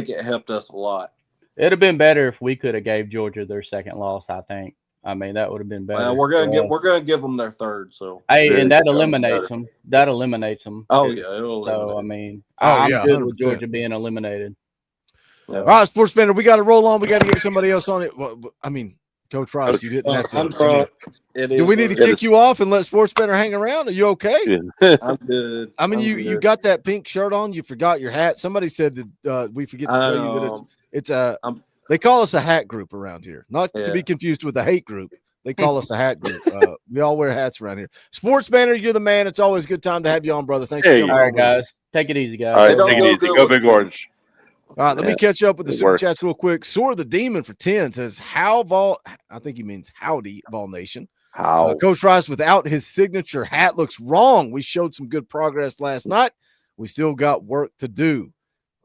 it helped us a lot. It'd have been better if we could have gave Georgia their second loss, I think. I mean, that would have been better. Well, we're gonna give them their third. So and that eliminates them. That eliminates them. Oh yeah, it'll so I mean, I'm good with Georgia being eliminated. Yeah. All right, Sports Bender, we got to roll on. We got to get somebody else on it. Well, I mean, Coach Rice, you didn't have to. I'm drunk. Do we need to kick you off and let Sports Bender hang around? Are you okay? I'm good. I mean, you got that pink shirt on. You forgot your hat. Somebody said that we forget to tell you that it's a. They call us a hat group around here, not to be confused with a hate group. They call us a hat group. We all wear hats around here. Sports Banner, you're the man. It's always a good time to have you on, brother. Thanks for jumping on. All right, guys. Take it easy, guys. All right, take it easy. Go Big Orange. All right, let me catch up with the super chats real quick. Soar the Demon for 10 says, I think he means howdy, Vol Nation. How? Coach Rice, without his signature hat, looks wrong. We showed some good progress last night. We still got work to do.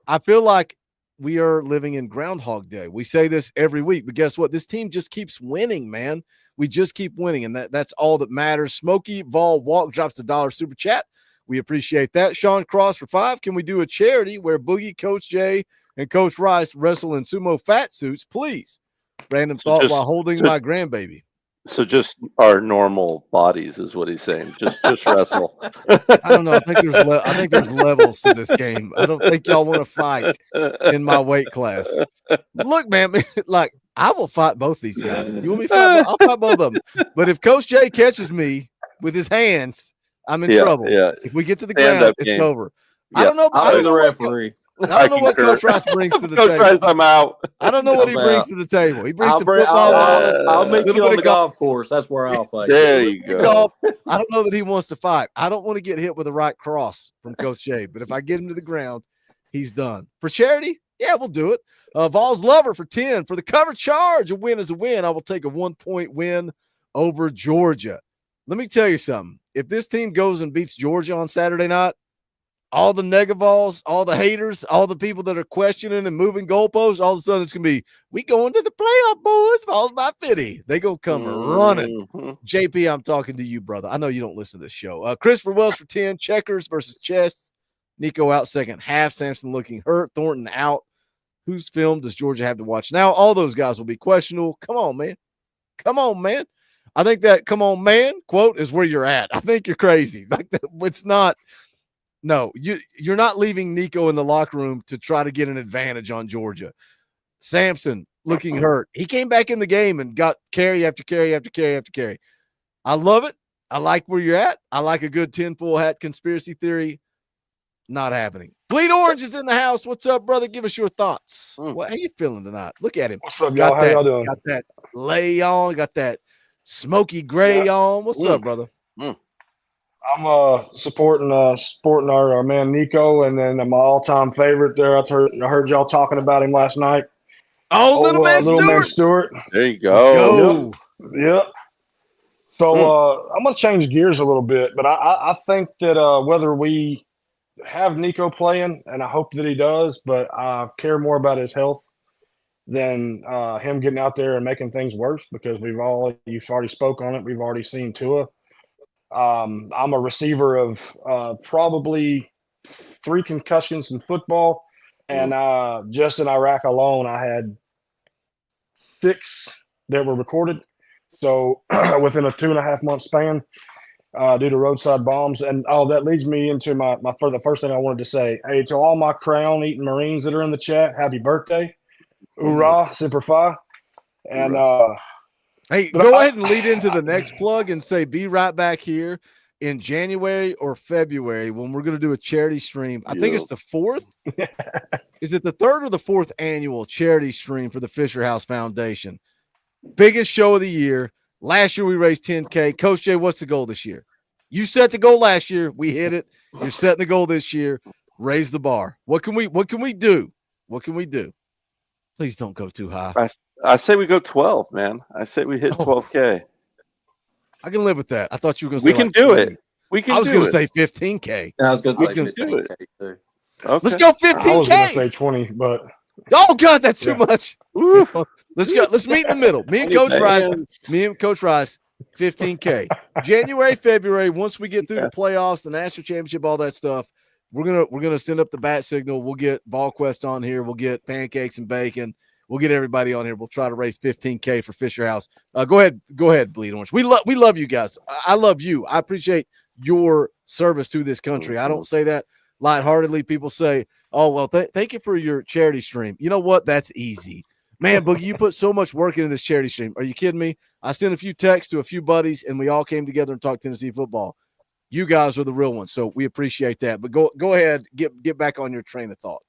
I feel like we are living in Groundhog Day. We say this every week, but guess what? This team just keeps winning, man. We just keep winning, and that's all that matters. Smokey Vol Walk drops the $1 super chat. We appreciate that. Sean Cross for 5. Can we do a charity where Boogie, Coach Jay, and Coach Rice wrestle in sumo fat suits, please? Random thought while holding my grandbaby. So just our normal bodies is what he's saying. Just wrestle. I don't know. I think there's levels to this game. I don't think y'all want to fight in my weight class. Look, man, like I will fight both these guys. You want me to fight? I'll fight both of them. But if Coach Jay catches me with his hands, I'm in trouble. Yeah. If we get to the ground, it's over. Yeah. I don't know. I'll be the referee. I don't know what Coach Rice brings to the Coach table. Rice, I'm out. I don't know what he brings to the table. He brings some football. I'll meet you on the golf course. That's where I'll fight. There you go. Golf. I don't know that he wants to fight. I don't want to get hit with the right cross from Coach Jay. But if I get him to the ground, he's done. For charity, Yeah, we'll do it. Vols Lover for 10. For the cover charge, a win is a win. I will take a 1-point win over Georgia. Let me tell you something. If this team goes and beats Georgia on Saturday night, all the negavols, all the haters, all the people that are questioning and moving goalposts, all of a sudden it's going to be, we going to the playoff, boys. Vols by 50. They going to come running. JP, I'm talking to you, brother. I know you don't listen to this show. Christopher Wells for 10. Checkers versus chess. Nico out second half. Sampson looking hurt. Thornton out. Whose film does Georgia have to watch now? All those guys will be questionable. Come on, man. Come on, man. I think that "come on, man" quote is where you're at. I think you're crazy. Like that, it's not. No, you're not leaving Nico in the locker room to try to get an advantage on Georgia. Sampson looking hurt. He came back in the game and got carry after carry after carry after carry. I love it. I like where you're at. I like a good tinfoil hat conspiracy theory. Not happening. Bleed Orange is in the house. What's up, brother? Give us your thoughts. How you feeling tonight? Look at him. What's up, y'all? How y'all doing? Got that lay on. Got that smoky gray on. What's up, brother? I'm supporting our man Nico, and then my all-time favorite there. I heard y'all talking about him last night. Oh, little man Stewart. There you go. Yep. So I'm gonna change gears a little bit, but I think that whether we have Nico playing, and I hope that he does, but I care more about his health than him getting out there and making things worse, because you've already spoke on it. We've already seen Tua. I'm a receiver of probably 3 concussions in football, and just in Iraq alone, I had 6 that were recorded. So within a 2.5 month span, due to roadside bombs. And that leads me into the first thing I wanted to say. Hey, to all my crown eating Marines that are in the chat, happy birthday. Hoorah, Semper Fi. And hey, go ahead and lead into the next plug and say, be right back here in January or February when we're going to do a charity stream. I think it's the 4th. Is it the 3rd or the 4th annual charity stream for the Fisher House Foundation? Biggest show of the year. Last year we raised $10K. Coach Jay, what's the goal this year? You set the goal last year. We hit it. You're setting the goal this year. Raise the bar. What can we do? What can we do? Please don't go too high. I say we go 12, man. I say we hit 12K. I can live with that. I thought you were going to say we can do it. I was going to say 15K. I was going to say do it. too. Okay. Let's go 15K. I was going to say 20, but oh God, that's too much. Let's go. Let's meet in the middle. Me and Coach Rice, 15K. January, February. Once we get through the playoffs, the national championship, all that stuff, we're gonna send up the bat signal. We'll get VolQuest on here. We'll get pancakes and bacon. We'll get everybody on here. We'll try to raise 15K for Fisher House. Go ahead, Bleed Orange. We love you guys. I love you. I appreciate your service to this country. I don't say that lightheartedly. People say, "Oh well, thank you for your charity stream." You know what? That's easy. Man, Boogie, you put so much work into this charity stream. Are you kidding me? I sent a few texts to a few buddies, and we all came together and talked Tennessee football. You guys are the real ones, so we appreciate that. But go ahead, get back on your train of thought.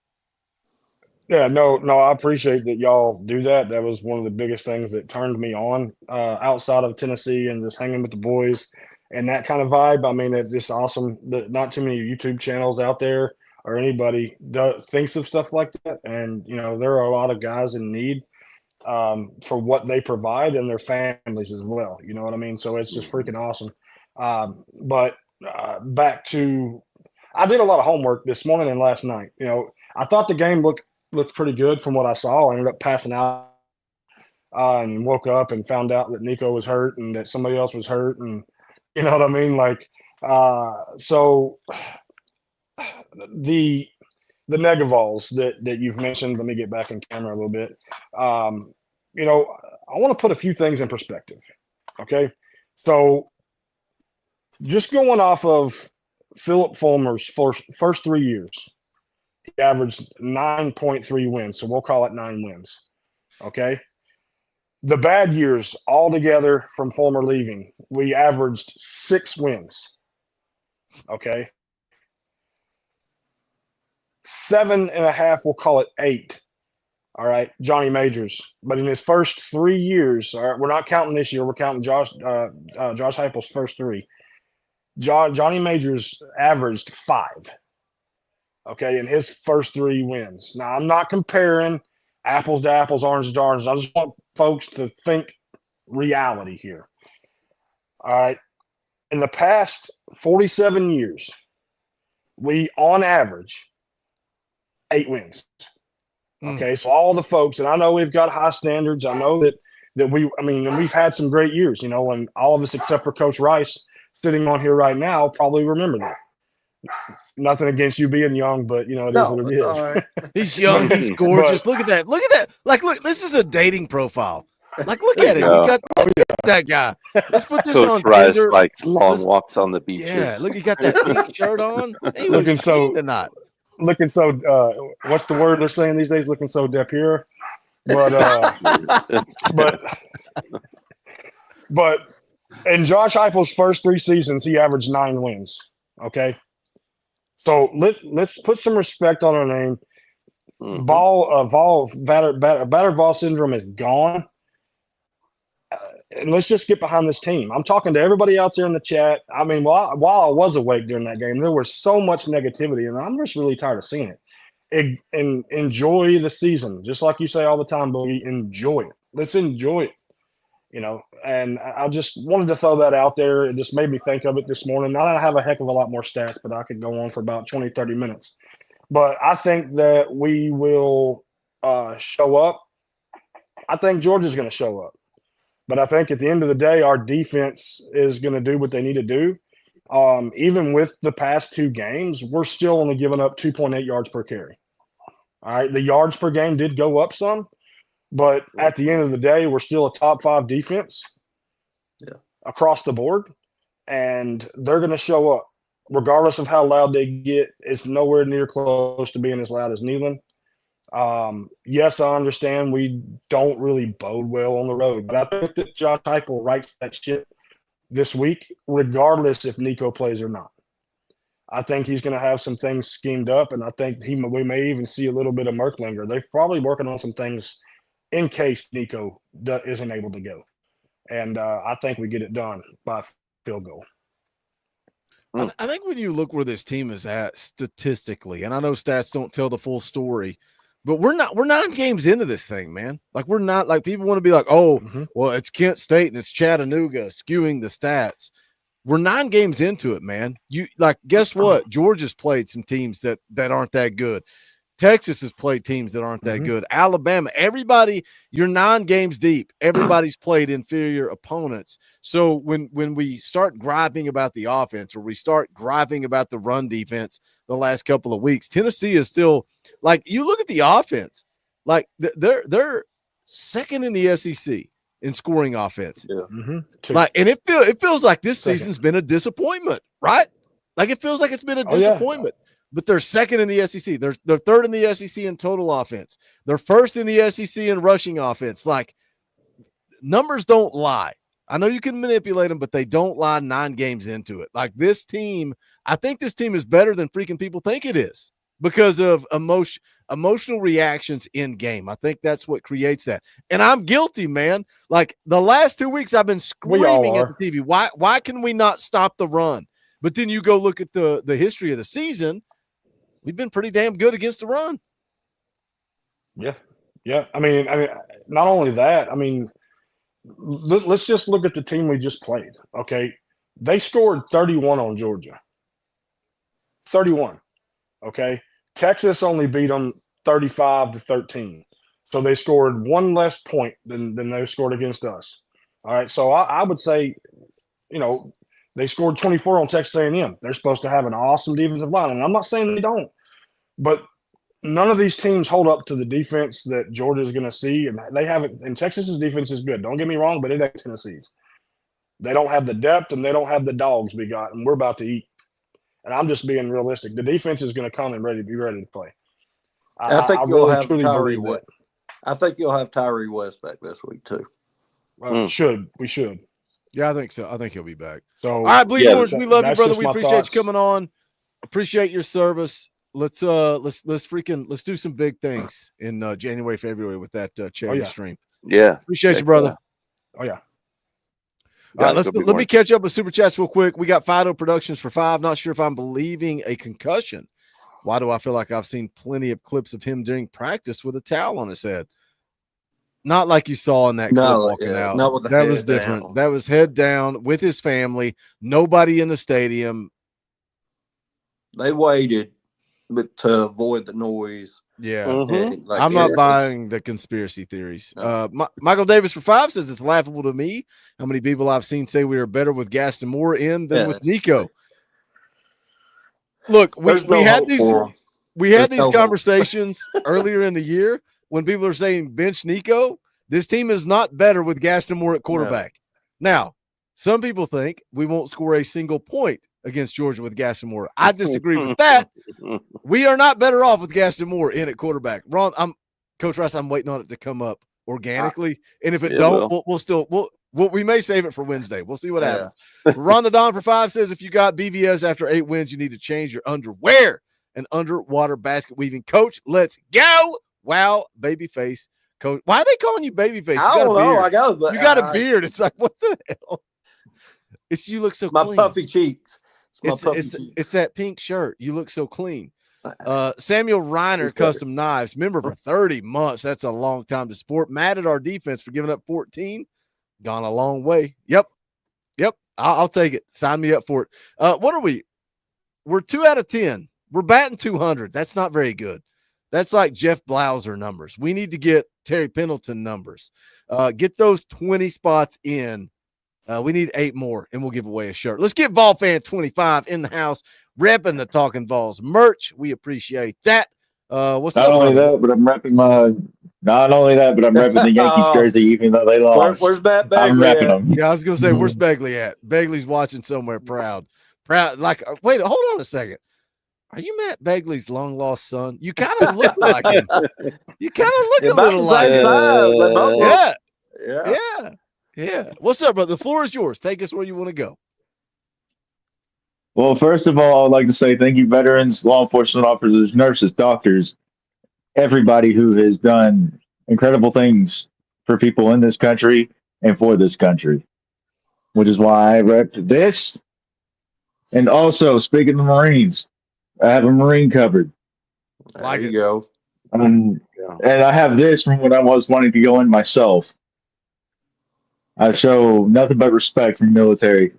Yeah, no, I appreciate that y'all do that. That was one of the biggest things that turned me on outside of Tennessee and just hanging with the boys and that kind of vibe. I mean, it's just awesome that not too many YouTube channels out there or anybody thinks of stuff like that. And, there are a lot of guys in need for what they provide and their families as well. You know what I mean? So it's just freaking awesome. But back to, I did a lot of homework this morning and last night. I thought the game looked pretty good from what I saw. I ended up passing out and woke up and found out that Nico was hurt and that somebody else was hurt. And you know what I mean? So the negavols that you've mentioned, let me get back in camera a little bit. I want to put a few things in perspective. Okay. So just going off of Philip Fulmer's first 3 years, he averaged 9.3 wins. So we'll call it 9 wins. Okay. The bad years altogether from Fulmer leaving, we averaged 6 wins. Okay. 7.5, we'll call it 8. All right. Johnny Majors. But in his first 3 years, all right, we're not counting this year. We're counting Josh Heupel's first 3. Johnny Majors averaged 5. okay, in his first 3 wins. Now, I'm not comparing apples to apples, oranges to oranges. I just want folks to think reality here. All right. In the past 47 years, we, on average, 8 wins. Okay, so all the folks, and I know we've got high standards. I know that we've had some great years, you know, and all of us except for Coach Rice sitting on here right now probably remember that. Nothing against you being young, but you know, it is what it is. Right. He's young, he's gorgeous. Look at that. Look at that. Like, look, this is a dating profile. Like, look at it. go. He got that guy. Let's put this Coach on Rice Tinder. likes long walks on the beaches. Yeah, look, he got that pink shirt on. He Looking looks so clean tonight. Looking so what's the word they're saying these days? Looking so depure. But but in Josh Heupel's first 3 seasons, he averaged 9 wins. Okay. So let's put some respect on our name. Vader-Vahl syndrome is gone. And let's just get behind this team. I'm talking to everybody out there in the chat. I mean, while I was awake during that game, there was so much negativity, and I'm just really tired of seeing it. And enjoy the season. Just like you say all the time, Boogie, enjoy it. Let's enjoy it. You know, and I just wanted to throw that out there. It just made me think of it this morning. Now I have a heck of a lot more stats, but I could go on for about 20, 30 minutes. But I think that we will show up. I think Georgia's going to show up. But I think at the end of the day, our defense is going to do what they need to do. Even with the past 2 games, we're still only giving up 2.8 yards per carry. All right. The yards per game did go up some, but at the end of the day, we're still a top 5 defense across the board. And they're going to show up. Regardless of how loud they get, it's nowhere near close to being as loud as Neyland. Yes, I understand we don't really bode well on the road, but I think that Josh Heupel writes that shit this week, regardless if Nico plays or not. I think he's going to have some things schemed up, and I think we may even see a little bit of Merklinger. They're probably working on some things in case Nico isn't able to go. And I think we get it done by field goal. I think when you look where this team is at statistically, and I know stats don't tell the full story, but we're 9 games into this thing, man. Like, we're not, like, people want to be like, oh, well, it's Kent State and it's Chattanooga skewing the stats. We're 9 games into it, man. Guess what? Georgia's played some teams that aren't that good. Texas has played teams that aren't that good. Alabama, everybody, you're 9 games deep. Everybody's played inferior opponents. So when we start griping about the offense, or we start griping about the run defense the last couple of weeks, Tennessee is still, like, you look at the offense, like they're second in the SEC in scoring offense. Yeah. Like, and it feels like this season's been a disappointment, right? Like, it feels like it's been a disappointment. But they're second in the SEC. They're third in the SEC in total offense. They're first in the SEC in rushing offense. Like, numbers don't lie. I know you can manipulate them, but they don't lie 9 games into it. Like, this team, I think this team is better than freaking people think it is because of emotional reactions in game. I think that's what creates that. And I'm guilty, man. Like, the last 2 weeks I've been screaming at the TV. Why can we not stop the run? But then you go look at the history of the season. We've been pretty damn good against the run. Yeah. I mean, not only that. I mean, let's just look at the team we just played. Okay, they scored 31 on Georgia. 31. Okay, Texas only beat them 35-13. So they scored 1 less point than they scored against us. All right, so I would say, you know, they scored 24 on Texas A&M. They're supposed to have an awesome defensive line, and I'm not saying they don't. But none of these teams hold up to the defense that Georgia's going to see, and they haven't. And Texas's defense is good. Don't get me wrong, but it ain't Tennessee's. They don't have the depth, and they don't have the dogs we got, and we're about to eat. And I'm just being realistic. The defense is going to come and be ready to play. I think you'll really, have truly Tyree believe West. I think you'll have Tyree West back this week too. We should. Yeah, I think so. I think he'll be back. So, all right, Bleeding Orange, we love you, brother. We appreciate thoughts. you coming on. Appreciate your service. Let's do some big things in January, February with that charity stream. Yeah, appreciate you, brother. Oh yeah. All right, let me catch up with Super Chats real quick. We got Fido Productions for $5. Not sure if I'm believing a concussion Why do I feel like I've seen plenty of clips of him during practice with a towel on his head? Not like you saw in that clip walking out. not with the That head was different. down. That was head down with his family. Nobody in the stadium. They waited, but to avoid the noise. Yeah. And, like, I'm not buying the conspiracy theories. Michael Davis for 5 says it's laughable to me how many people I've seen say we are better with Gaston Moore in than with Nico. Look, we had these conversations earlier in the year when people are saying bench Nico. This team is not better with Gaston Moore at quarterback. Now, some people think we won't score a single point against Georgia with Gaston Moore. I disagree with that. We are not better off with Gaston Moore in at quarterback. Ron, Coach Rice, I'm waiting on it to come up organically. And if it don't, we may save it for Wednesday. We'll see what happens. Ron the Don for 5 says if you got BVS after 8 wins, you need to change your underwear and underwater basket weaving. Coach, let's go. Wow, babyface. Coach, why are they calling you babyface? I don't know. You got a beard. It's like, what the hell? You look so clean. My puffy cheeks. It's that pink shirt. You look so clean. Samuel Reiner, Custom Knives, member for 30 months. That's a long time to support. Mad at our defense for giving up 14. Gone a long way. Yep. I'll take it. Sign me up for it. What are we? We're 2 out of 10. We're batting 200. That's not very good. That's like Jeff Blauser numbers. We need to get Terry Pendleton numbers. Get those 20 spots in. We need 8 more, and we'll give away a shirt. Let's get Vol Fan 25 in the house, repping the Talkin VAWLS merch. We appreciate that. What's not up, only brother? that, but I'm repping the Yankees jersey, even though they lost. Where's Matt Begley I'm repping them. Yeah, I was gonna say, where's Begley at? Begley's watching somewhere. Proud. Like, wait, hold on a second. Are you Matt Begley's long lost son? You kind of look like him. You kind of look a little like him. Yeah. What's up, brother? The floor is yours. Take us where you want to go. Well, first of all, I'd like to say thank you, veterans, law enforcement officers, nurses, doctors, everybody who has done incredible things for people in this country and for this country, which is why I rep this. And also, speaking of Marines, I have a Marine covered. There you go. And I have this from when I was wanting to go in myself. I show nothing but respect for the military.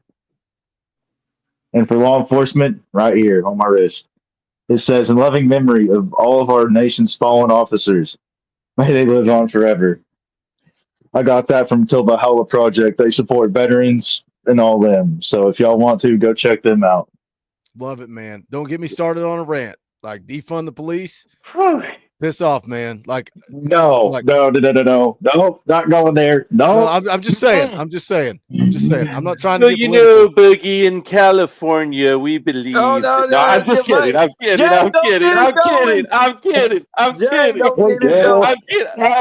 And for law enforcement, right here on my wrist, it says, in loving memory of all of our nation's fallen officers, may they live on forever. I got that from Till Valhalla Project. They support veterans and all them. So if y'all want to, go check them out. Love it, man. Don't get me started on a rant. Like, defund the police. Piss off, man. Like, no, not going there. No, I'm just saying. I'm not trying So to get you political. know, Boogie, in California, we believe. No, I'm just kidding. I'm kidding. I'm kidding. I'm kidding. I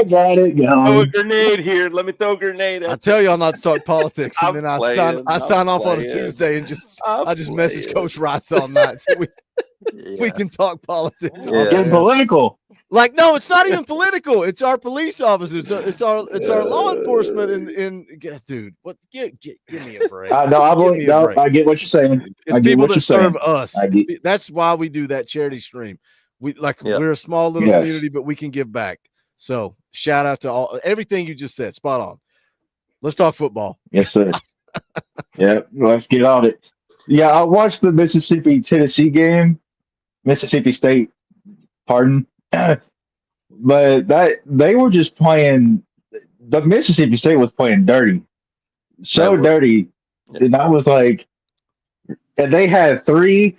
got it Throw a going. grenade here. Let me throw a grenade I at tell y'all not to talk politics, and then I sign off on a playing. Tuesday and I just message Coach Rice all night. So we can talk politics. Getting political. Like, no, it's not even political. It's our police officers. It's our law enforcement. And dude, what? Give me a break. I get what you're saying. It's people that serve us. That's why we do that charity stream. We're a small little community, but we can give back. So shout out to everything you just said. Spot on. Let's talk football. Yes, sir. Yeah, let's get on it. Yeah, I watched the Mississippi State, pardon. But they were just playing. The Mississippi State was playing dirty, dirty, and I was like, and they had three,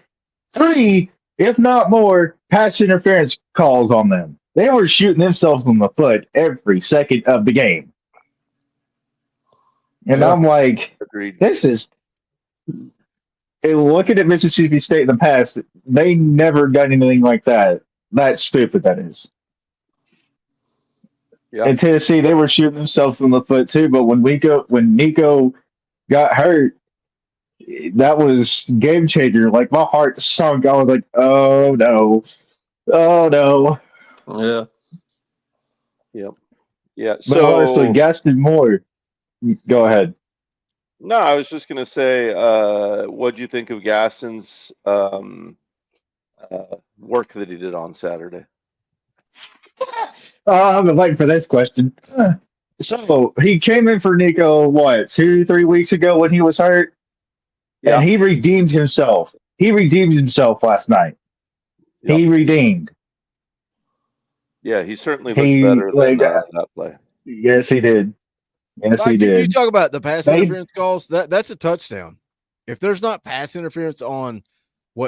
if not more, pass interference calls on them. They were shooting themselves in the foot every second of the game, and I'm like, this is. And looking at Mississippi State in the past, they never done anything like that. That's stupid, that is. Yep. In Tennessee, they were shooting themselves in the foot too. But when Nico got hurt, that was game changer. Like, my heart sunk. I was like, oh no. Yeah. Yep. Yeah. But honestly, Gaston Moore, go ahead. No, I was just gonna say, what do you think of Gaston's work that he did on Saturday. I've been waiting for this question. So he came in for Nico, what, 2-3 weeks ago when he was hurt? Yeah. And he redeemed himself. He redeemed himself last night. Yep. He redeemed. Yeah, he certainly looked better than that play. Yes, he did. Yes, he did. You talk about the pass interference calls. That's a touchdown. If there's not pass interference on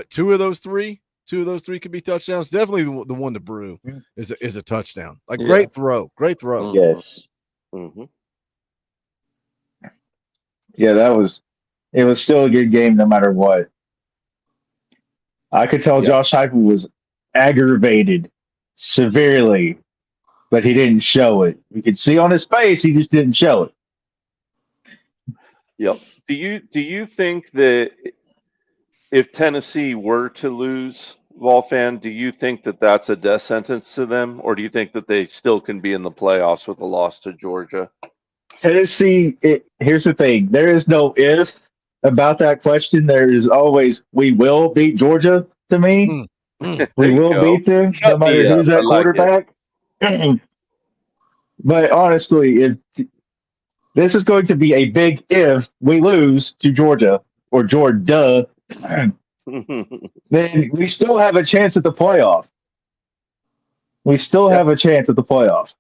two of those three could be touchdowns. Definitely the one to Brew is a touchdown. Like great throw. Yes. Mm-hmm. Yeah, it was still a good game no matter what. I could tell Josh Heupel was aggravated severely, but he didn't show it. You could see on his face he just didn't show it. Yep. Do you think that if Tennessee were to lose, Volfan, do you think that that's a death sentence to them, or do you think that they still can be in the playoffs with a loss to Georgia? Tennessee, here's the thing. There is no if about that question. There is always, we will beat Georgia to me. We will beat them, no matter who's that quarterback. But honestly, if this is going to be a big if we lose to Georgia or Georgia, then we still have a chance at the playoff. We still have a chance at the playoff.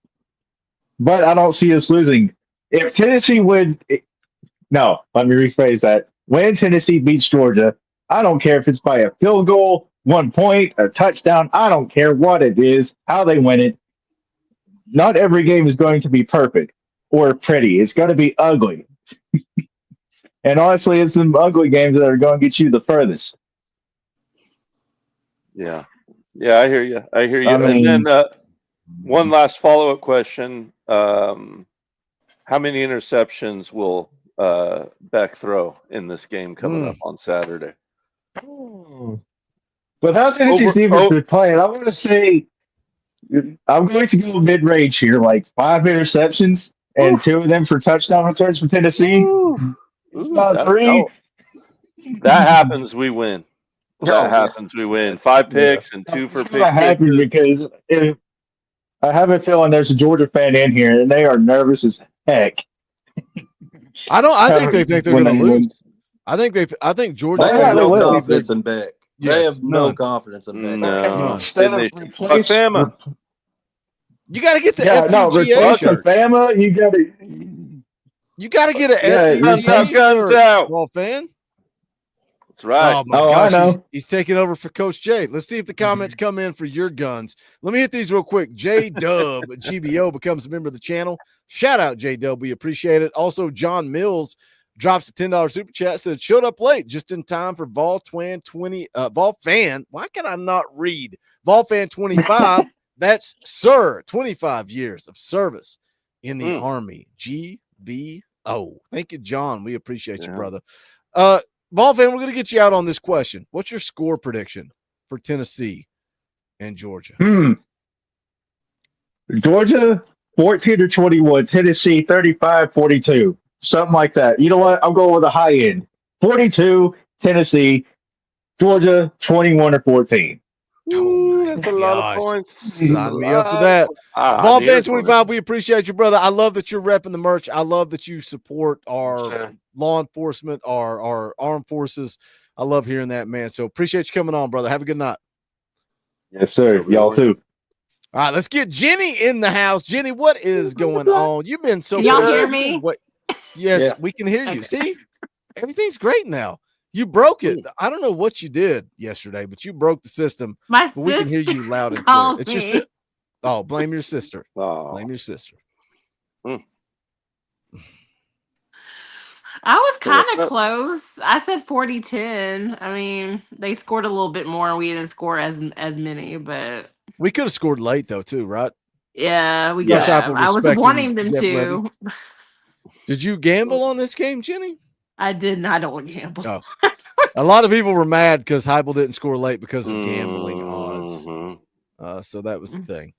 But I don't see us losing. If Tennessee wins, no, let me rephrase that. When Tennessee beats Georgia, I don't care if it's by a field goal, 1 point, a touchdown. I don't care what it is, how they win it. Not every game is going to be perfect or pretty. It's going to be ugly. And honestly, it's some ugly games that are going to get you the furthest. Yeah. Yeah, I hear you. I mean, and then one last follow-up question. How many interceptions will Beck throw in this game coming up on Saturday? Without Tennessee's defense been playing, I want to say I'm going to go mid-range here, like 5 interceptions and 2 of them for touchdown returns for Tennessee. It's about 3. That happens, we win. That happens, we win. 5 picks and 2 for It's going to happen because I have a feeling there's a Georgia fan in here, and they are nervous as heck. I think they think they're going to lose. I think Georgia. They have no confidence in Beck. They have no confidence in Beck. No. You got to get the replace the Fama. You got to get an guns out. Well, fan. That's right. Oh my gosh, I know. He's taking over for Coach Jay. Let's see if the comments come in for your guns. Let me hit these real quick. J Dub GBO becomes a member of the channel. Shout out J Dub, we appreciate it. Also, John Mills drops a $10 super chat. Said showed up late, just in time for Volfan. Why can I not read Volfan 25? That's Sir 25 years of service in the Army. GBO. Thank you, John. We appreciate you, brother. Volfan, we're going to get you out on this question. What's your score prediction for Tennessee and Georgia? Georgia 14-21, Tennessee 35-42, something like that. You know what? I'm going with a high end. 42, Tennessee, Georgia 21-14. That's a lot of points. Sign me up for that. Volfan 25, we appreciate you, brother. I love that you're repping the merch. I love that you support our law enforcement, our armed forces. I love hearing that, man. So appreciate you coming on, brother. Have a good night. Yes, sir. Y'all too. All right, let's get Jenny in the house. Jenny, what is going on? You've been so. Can y'all hear me? Yes, we can hear you. See, everything's great now. You broke it. I don't know what you did yesterday, but you broke the system. My sister. We can hear you loud and clear. It's just blame your sister. Blame your sister. I was kind of close. I said 40-10. I mean, they scored a little bit more. We didn't score as many, but we could have scored late though, too, right? Yeah, we could have. I was wanting them to. Did you gamble on this game, Jenny? I didn't. I don't gamble. Oh. A lot of people were mad because Heupel didn't score late because of gambling odds. So that was the thing.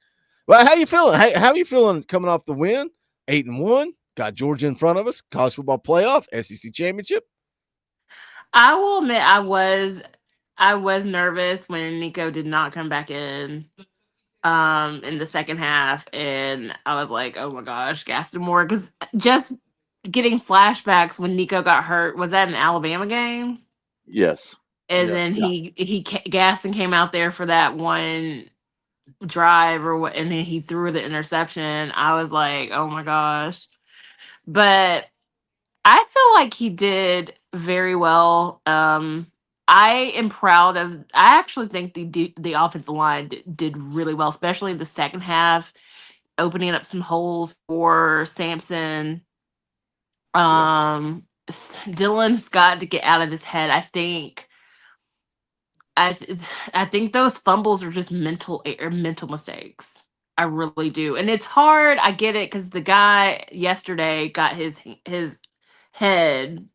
Well, how you feeling? How are you feeling coming off the win? 8-1. Got Georgia in front of us. College football playoff, SEC championship. I will admit I I was nervous when Nico did not come back in the second half, and I was like, oh my gosh, Gaston Moore, because just getting flashbacks when Nico got hurt. Was that an Alabama game? Yes. And Yeah. then Gaston came out there for that one drive or what, and then he threw the interception. I was like, oh my gosh. But I feel like he did very well. I am proud of. I actually think the offensive line did really well, especially in the second half, opening up some holes for Samson. Dylan's got to get out of his head. I think those fumbles are just mental mistakes. I really do, and it's hard. I get it because the guy yesterday got his head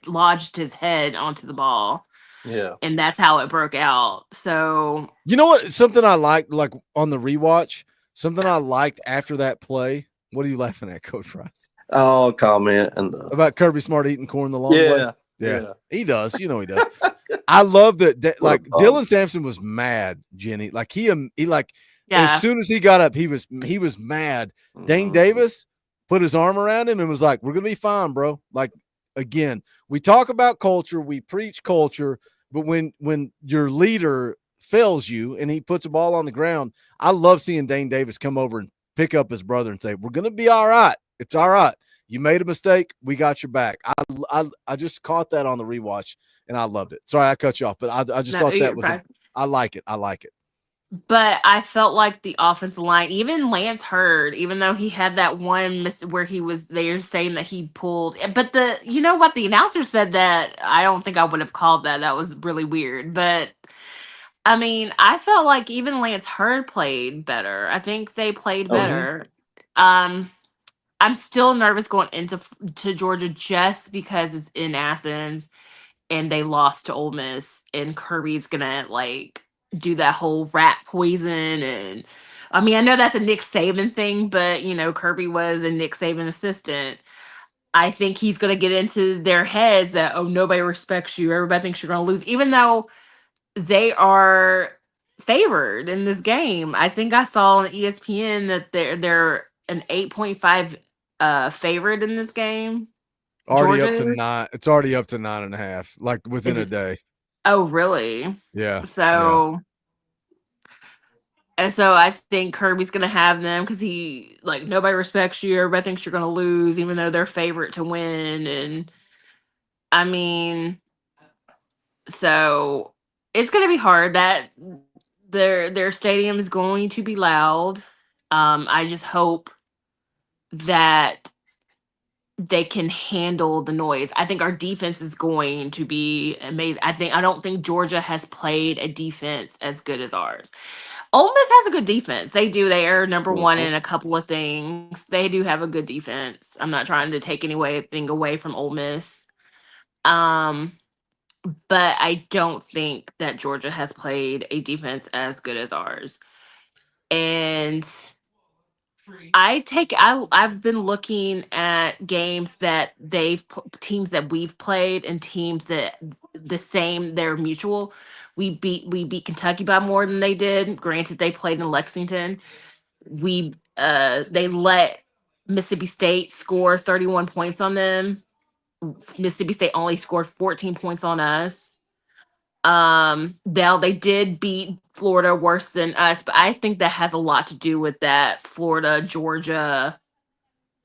lodged his head onto the ball. Yeah. And that's how it broke out. So you know what? Something I liked, like on the rewatch, something I liked after that play. What are you laughing at, Coach Rice? I'll comment about Kirby Smart eating corn the long way. Yeah, he does. You know he does. I love that. Like Dylan Sampson was mad, Jenny. Like he like as soon as he got up, he was mad. Dane Davis put his arm around him and was like, "We're gonna be fine, bro." Like again, we talk about culture, we preach culture, but when your leader fails you and he puts a ball on the ground, I love seeing Dane Davis come over and pick up his brother and say, "We're gonna be all right. It's all right. You made a mistake. We got your back." I just caught that on the rewatch, and I loved it. Sorry, I cut you off, but I just thought that was I like it. I like it. But I felt like the offensive line, even Lance Hurd, even though he had that one miss where they're saying that he pulled, but you know what? The announcer said that I don't think I would have called that. That was really weird. But I mean, I felt like even Lance Hurd played better. I think they played better. I'm still nervous going into Georgia just because it's in Athens and they lost to Ole Miss, and Kirby's gonna like do that whole rat poison. And I mean, I know that's a Nick Saban thing, but you know, Kirby was a Nick Saban assistant. I think he's gonna get into their heads that, oh, nobody respects you, everybody thinks you're gonna lose, even though they are favored in this game. I think I saw on ESPN that they're an 8.5 favorite in this game. Already Georgia up to is? 9. It's already up to 9.5, like within a day. Oh, really? Yeah. So, and so I think Kirby's gonna have them because he like nobody respects you. Everybody thinks you're gonna lose, even though they're favorite to win. And I mean, so it's gonna be hard. That their stadium is going to be loud. I just hope that they can handle the noise. I think our defense is going to be amazing. I don't think Georgia has played a defense as good as ours. Ole Miss has a good defense. They do. They are number one in a couple of things. They do have a good defense. I'm not trying to take anything away from Ole Miss. But I don't think that Georgia has played a defense as good as ours. And I've been looking at games that teams that we've played and teams that they're mutual. We beat Kentucky by more than they did. Granted, they played in Lexington. They let Mississippi State score 31 points on them. Mississippi State only scored 14 points on us. They did beat Florida worse than us, but I think that has a lot to do with that Florida Georgia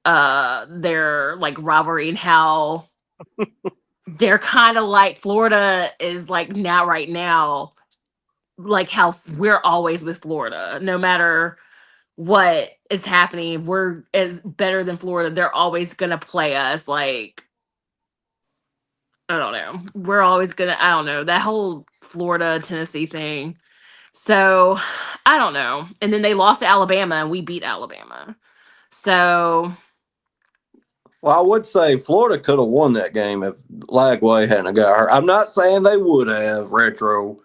their like rivalry and how they're kind of like Florida is like right now like how we're always with Florida, no matter what is happening. If we're as better than Florida, they're always gonna play us like, I don't know. We're always gonna, I don't know, that whole Florida Tennessee thing. So I don't know. And then they lost to Alabama and we beat Alabama. So well, I would say Florida could have won that game if Lagway hadn't got hurt. I'm not saying they would have retro,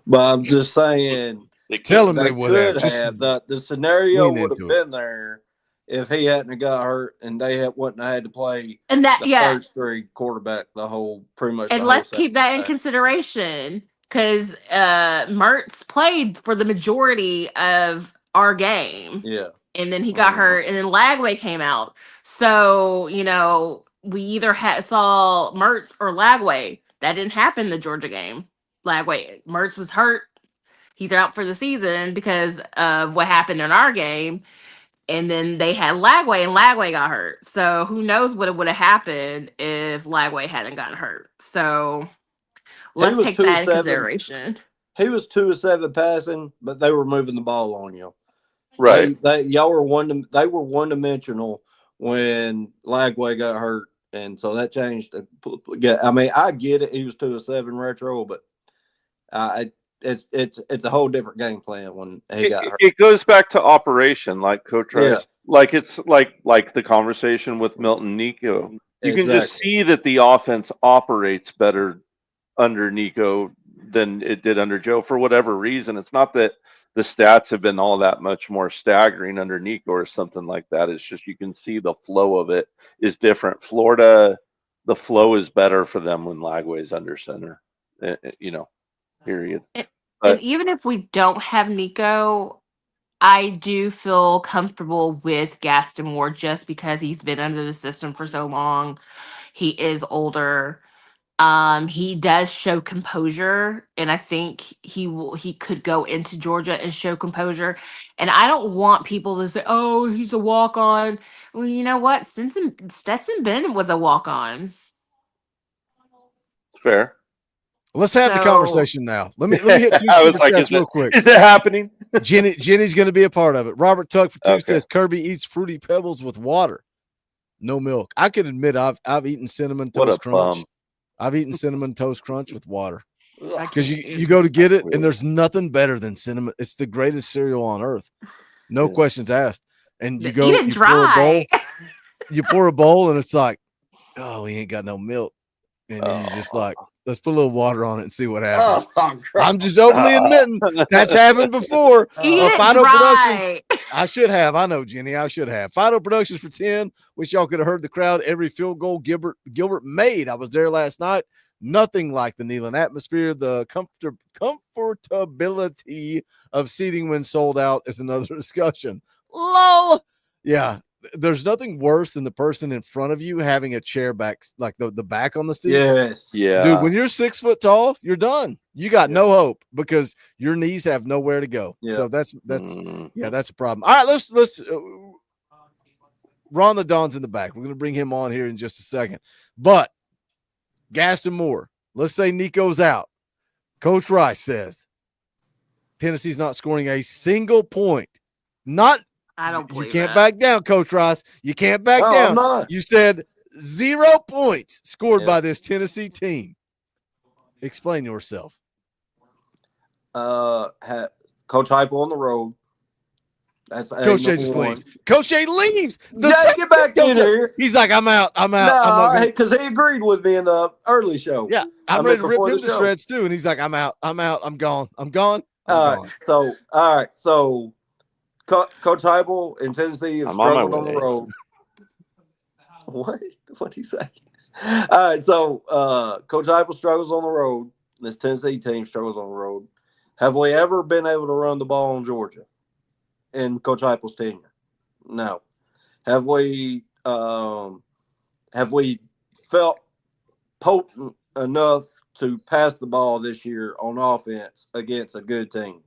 but I'm just saying Tell them they would could have. Just have. The scenario would have been there if he hadn't have got hurt and they wouldn't have had to play And that, the third string quarterback pretty much and the let's whole keep that in second. consideration because Mertz played for the majority of our game. Yeah. And then he got hurt, and then Lagway came out. So, we either saw Mertz or Lagway. That didn't happen in the Georgia game. Mertz was hurt. He's out for the season because of what happened in our game. And then they had Lagway, and Lagway got hurt. So who knows what would have happened if Lagway hadn't gotten hurt. So let's take that in consideration. He was 2 of 7 passing, but they were moving the ball on you. Right. Y'all were they were one-dimensional when Lagway got hurt, and so that changed. I mean, I get it. He was 2 of 7 retro, but it's a whole different game plan when he got hurt. It goes back to operation, like Coach Rice. Like it's like the conversation with Milton Nico. You can just see that the offense operates better under Nico than it did under Joe for whatever reason. It's not that the stats have been all that much more staggering under Nico or something like that. It's just you can see the flow of it is different. Florida, the flow is better for them when Lagway's under center. Period. And even if we don't have Nico, I do feel comfortable with Gaston Moore just because he's been under the system for so long. He is older. He does show composure, and I think he could go into Georgia and show composure. And I don't want people to say, "Oh, he's a walk-on." Well, you know what? Stetson Bennett was a walk-on. Fair. Let's have the conversation now. Let me hit 2 super chats real quick. Is it happening? Jenny's going to be a part of it. Robert Tuck for 2 says Kirby eats Fruity Pebbles with water, no milk. I can admit I've eaten Cinnamon Toast Crunch. Bum. I've eaten Cinnamon Toast Crunch with water because you go to get it and there's nothing better than cinnamon. It's the greatest cereal on earth, no questions asked. And you go, you pour a bowl, you pour a bowl, and it's like, oh, we ain't got no milk, and then you're just like, let's put a little water on it and see what happens. I'm just openly admitting that's happened before. Fido Production. I should have. I know, Jenny. I should have. Fido Productions for 10. Wish y'all could have heard the crowd. Every field goal Gilbert made. I was there last night. Nothing like the Neyland atmosphere. The comfortability of seating when sold out is another discussion. Lol. Yeah. There's nothing worse than the person in front of you having a chair back, like the back on the seat. Yes. Yeah. Dude, when you're 6 foot tall, you're done. You got no hope because your knees have nowhere to go. Yeah. So that's a problem. All right, let's Ron the Don's in the back. We're going to bring him on here in just a second. But Gaston Moore, let's say Nico's out. Coach Rice says Tennessee's not scoring a single point. I don't believe you can't that. back down, Coach Rice. You can't back down. I'm not. You said 0 points scored by this Tennessee team. Explain yourself. Coach Heupel on the road. That's Coach J just leaves. Coach J leaves. Get back in here. He's like, I'm out. No, because he agreed with me in the early show. Yeah, I'm ready to rip him to shreds too. And he's like, I'm out. I'm gone. All right. So Coach Heupel in Tennessee have struggled on the road. What? What'd he say? All right. So Coach Heupel struggles on the road. This Tennessee team struggles on the road. Have we ever been able to run the ball on Georgia in Coach Heupel's tenure? No. Have we felt potent enough to pass the ball this year on offense against a good team?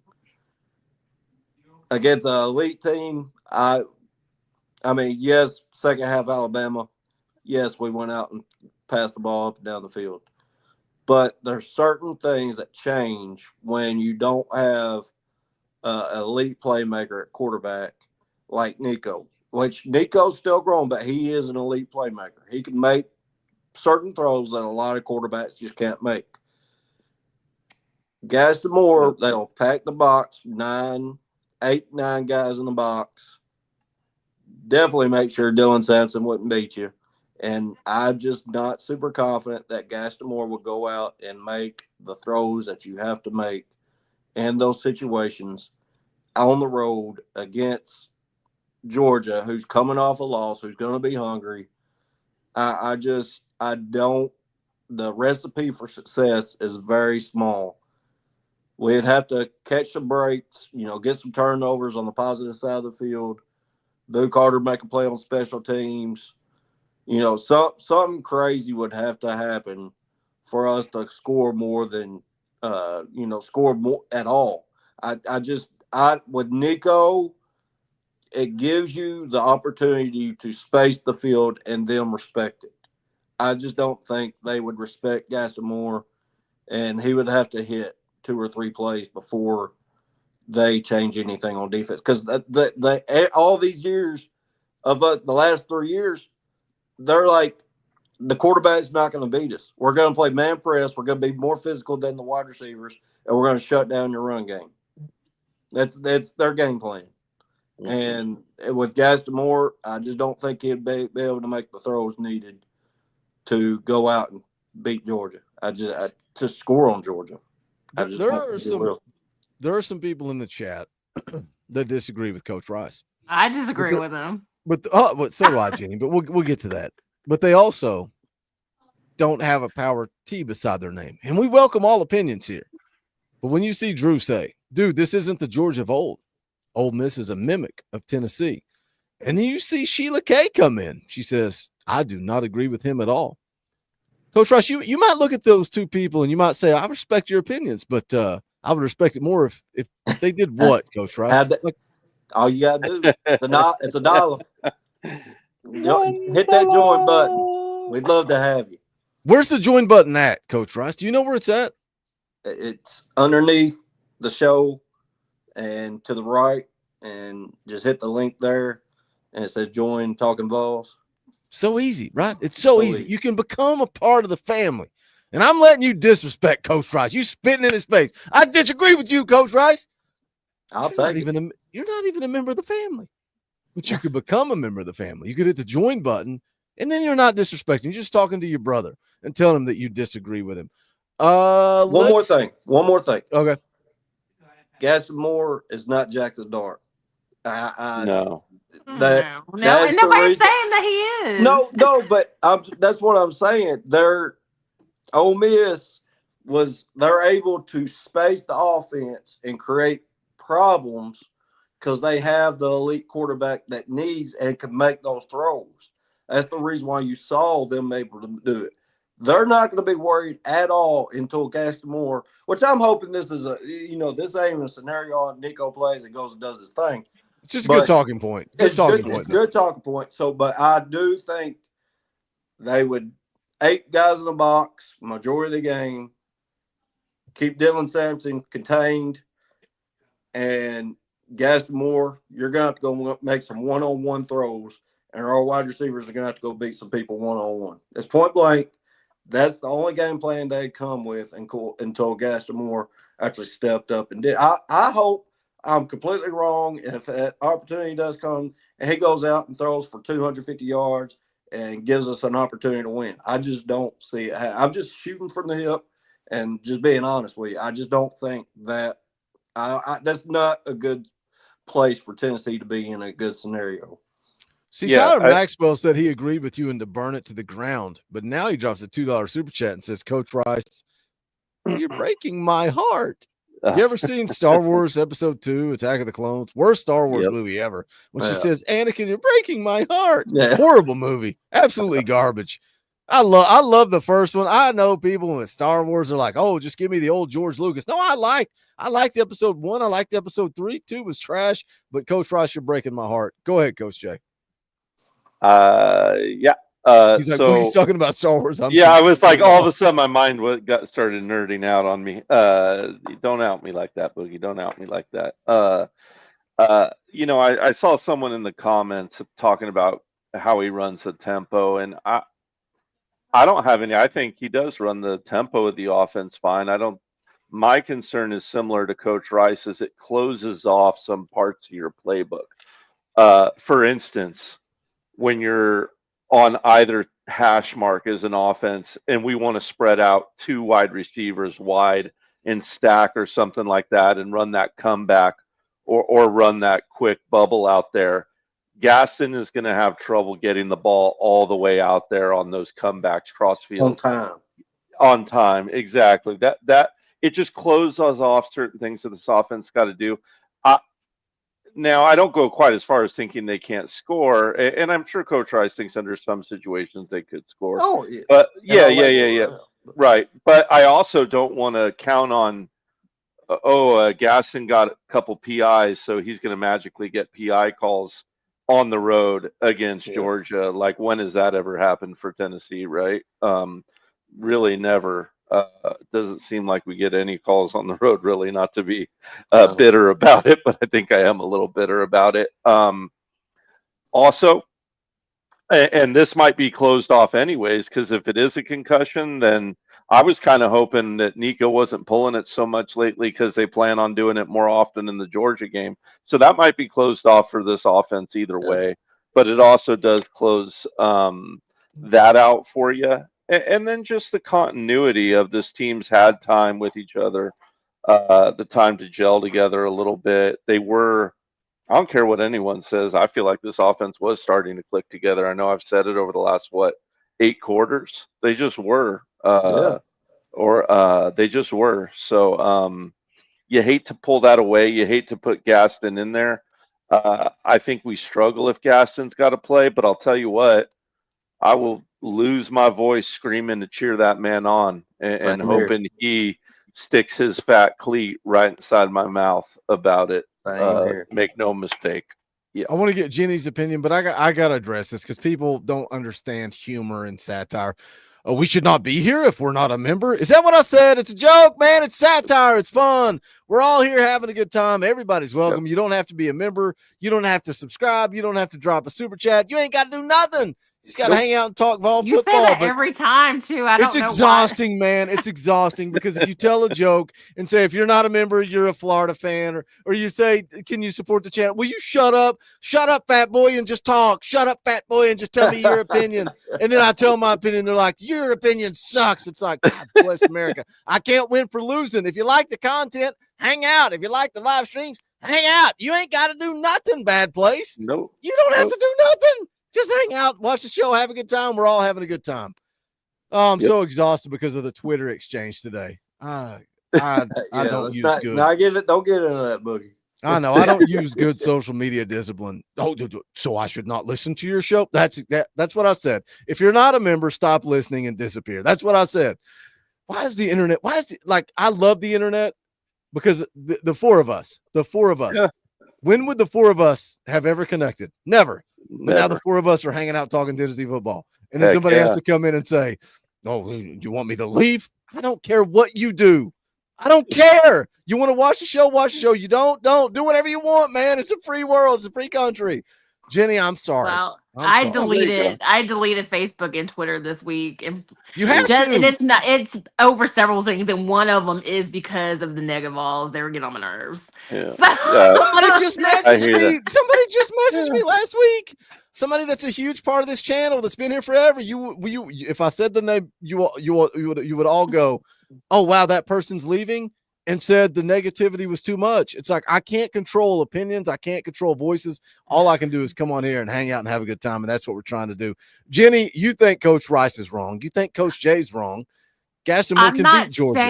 Against an elite team, I mean, yes, second half Alabama, yes, we went out and passed the ball up and down the field. But there's certain things that change when you don't have an elite playmaker at quarterback like Nico, which Nico's still growing, but he is an elite playmaker. He can make certain throws that a lot of quarterbacks just can't make. Gaston Moore, they'll pack the box, 8, 9 guys in the box. Definitely make sure Dylan Sampson wouldn't beat you. And I'm just not super confident that Gaston Moore will go out and make the throws that you have to make in those situations on the road against Georgia, who's coming off a loss, who's going to be hungry. I don't. The recipe for success is very small. We'd have to catch some breaks, get some turnovers on the positive side of the field. Boo Carter make a play on special teams. Something crazy would have to happen for us to score more than, score more at all. With Nico, it gives you the opportunity to space the field and them respect it. I just don't think they would respect Gaston Moore, and he would have to hit 2 or 3 plays before they change anything on defense. Because all these years of the last 3 years, they're like, the quarterback's not going to beat us. We're going to play man press. We're going to be more physical than the wide receivers, and we're going to shut down your run game. That's their game plan. And with Gaston Moore, I just don't think he'd be able to make the throws needed to go out and beat Georgia. To score on Georgia. There are some people in the chat that disagree with Coach Rice. I disagree with him. But so do I, Jenny. But we'll get to that. But they also don't have a power T beside their name, and we welcome all opinions here. But when you see Drew say, "Dude, this isn't the Georgia of old. Ole Miss is a mimic of Tennessee," and then you see Sheila Kay come in, she says, "I do not agree with him at all." Coach Rice, you might look at those two people and you might say, "I respect your opinions, but I would respect it more if they did what, Coach Rice?" All you got to do, it's a dollar. Hit that join button. We'd love to have you. Where's the join button at, Coach Rice? Do you know where it's at? It's underneath the show and to the right, and just hit the link there, and it says join Talkin VAWLS. So easy, right? It's so easy. You can become a part of the family. And I'm letting you disrespect Coach Rice. You spitting in his face. I disagree with you, Coach Rice. You're not even a member of the family. But you could become a member of the family. You could hit the join button, and then you're not disrespecting. You're just talking to your brother and telling him that you disagree with him. One more thing. Okay. Gaston Moore is not Jackson Dart. No, and nobody's saying that he is. No, but that's what I'm saying. Ole Miss they're able to space the offense and create problems because they have the elite quarterback that needs and can make those throws. That's the reason why you saw them able to do it. They're not going to be worried at all until Gaston Moore, which I'm hoping this is this ain't a scenario Nico plays and goes and does his thing. It's just a good talking point. It's a good talking point. So, but I do think they would 8 guys in the box, majority of the game, keep Dylan Sampson contained, and Gaston Moore, you're going to have to go make some one-on-one throws, and our wide receivers are going to have to go beat some people one-on-one. It's point blank. That's the only game plan they come with until Gaston Moore actually stepped up and did. I hope I'm completely wrong, and if that opportunity does come and he goes out and throws for 250 yards and gives us an opportunity to win, I just don't see it. I'm just shooting from the hip and just being honest with you. I just don't think that that's not a good place for Tennessee to be in a good scenario. See, Tyler Maxwell said he agreed with you and to burn it to the ground, but now he drops a $2 super chat and says, "Coach Rice, you're breaking my heart." You ever seen Star Wars Episode 2, Attack of the Clones? Worst Star Wars movie ever. When she says, "Anakin, you're breaking my heart." Yeah. Horrible movie. Absolutely garbage. I love the first one. I know people with Star Wars are like, "Oh, just give me the old George Lucas." No, I liked Episode 1. I liked Episode 3. 2 was trash. But Coach Rice, you're breaking my heart. Go ahead, Coach Jay. Yeah. He's like, he's talking about Star Wars. I was like, all of a sudden, my mind started nerding out on me. Don't out me like that, Boogie. Don't out me like that. I saw someone in the comments talking about how he runs the tempo, and I don't have any. I think he does run the tempo of the offense fine. My concern is similar to Coach Rice, is it closes off some parts of your playbook. For instance, when you're on either hash mark as an offense and we want to spread out 2 wide receivers wide and stack or something like that and run that comeback or run that quick bubble out there, Gaston is going to have trouble getting the ball all the way out there on those comebacks cross On field time. on time. Exactly. That it just closes off certain things that this offense got to do. Now, I don't go quite as far as thinking they can't score, and I'm sure Coach Rice thinks under some situations they could score. Oh, yeah. But And yeah, I'll yeah, let yeah, go yeah. of that. Right. But I also don't want to count on, Gaston got a couple PIs, so he's going to magically get PI calls on the road against Yeah. Georgia. Like, when has that ever happened for Tennessee, right? Really never. Doesn't seem like we get any calls on the road, really, not to be No. bitter about it, but I think I am a little bitter about it. Also, and this might be closed off anyways, because if it is a concussion, then I was kind of hoping that Nico wasn't pulling it so much lately because they plan on doing it more often in the Georgia game. So that might be closed off for this offense either way. But it also does close that out for you. And then just the continuity of this team's had time with each other, the time to gel together a little bit. I don't care what anyone says. I feel like this offense was starting to click together. I know I've said it over the last 8 quarters. They just were, they just were. So you hate to pull that away. You hate to put Gaston in there. I think we struggle if Gaston's got to play. But I'll tell you what, I will lose my voice screaming to cheer that man on and hoping he sticks his fat cleat right inside my mouth about it. Make no mistake. Yeah. I want to get Jenny's opinion, but I got to address this because people don't understand humor and satire. We should not be here if we're not a member. Is that what I said? It's a joke, man. It's satire. It's fun. We're all here having a good time. Everybody's welcome. Yep. You don't have to be a member. You don't have to subscribe. You don't have to drop a super chat. You ain't got to do nothing. You just got to hang out and talk Vol you football. You say that every time, too. I don't know. It's exhausting, man. It's exhausting because if you tell a joke and say, if you're not a member, you're a Florida fan, or you say, can you support the channel? Will you shut up? Shut up, fat boy, and just talk. Shut up, fat boy, and just tell me your opinion. And then I tell my opinion. They're like, your opinion sucks. It's like, God bless America. I can't win for losing. If you like the content, hang out. If you like the live streams, hang out. You ain't got to do nothing, bad place. Nope. You don't have to do nothing. Just hang out, watch the show, have a good time. We're all having a good time. I'm so exhausted because of the Twitter exchange today. I don't use good. No, I get it. Don't get into that, Boogie. I know. I don't use good social media discipline. Oh, so I should not listen to your show? That's what I said. If you're not a member, stop listening and disappear. That's what I said. Why is the internet? I love the internet because the four of us. Yeah. When would the four of us have ever connected? Never. But now the four of us are hanging out talking Tennessee football. And then somebody has to come in and say, oh, you want me to leave? I don't care what you do. I don't care. You want to watch the show? Watch the show. You don't do whatever you want, man. It's a free world. It's a free country. Jenny, I'm sorry. Well, I deleted Facebook and Twitter this week. And you have to. And it's over several things. And one of them is because of the negative VAWLS. They were getting on my nerves. Yeah. Somebody just messaged me. Somebody just messaged me last week. Somebody that's a huge part of this channel that's been here forever. If I said the name, you would all go, oh wow, that person's leaving, and said the negativity was too much. It's like I can't control opinions. I can't control voices. All I can do is come on here and hang out and have a good time, and that's what we're trying to do. Jenny, you think Coach Rice is wrong. You think Coach Jay's wrong. Gaston can beat Georgia.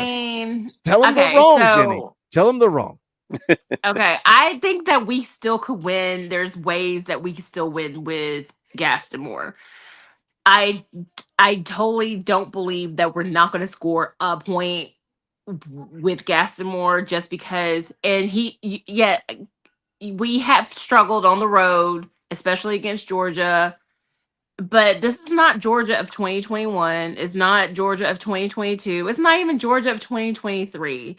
Tell them they're wrong, Jenny. Tell them they're wrong. Okay, I think that we still could win. There's ways that we can still win with Gaston Moore. I totally don't believe that we're not going to score a point with Gaston Moore just because, and we have struggled on the road, especially against Georgia. But this is not Georgia of 2021. It's not Georgia of 2022. It's not even Georgia of 2023.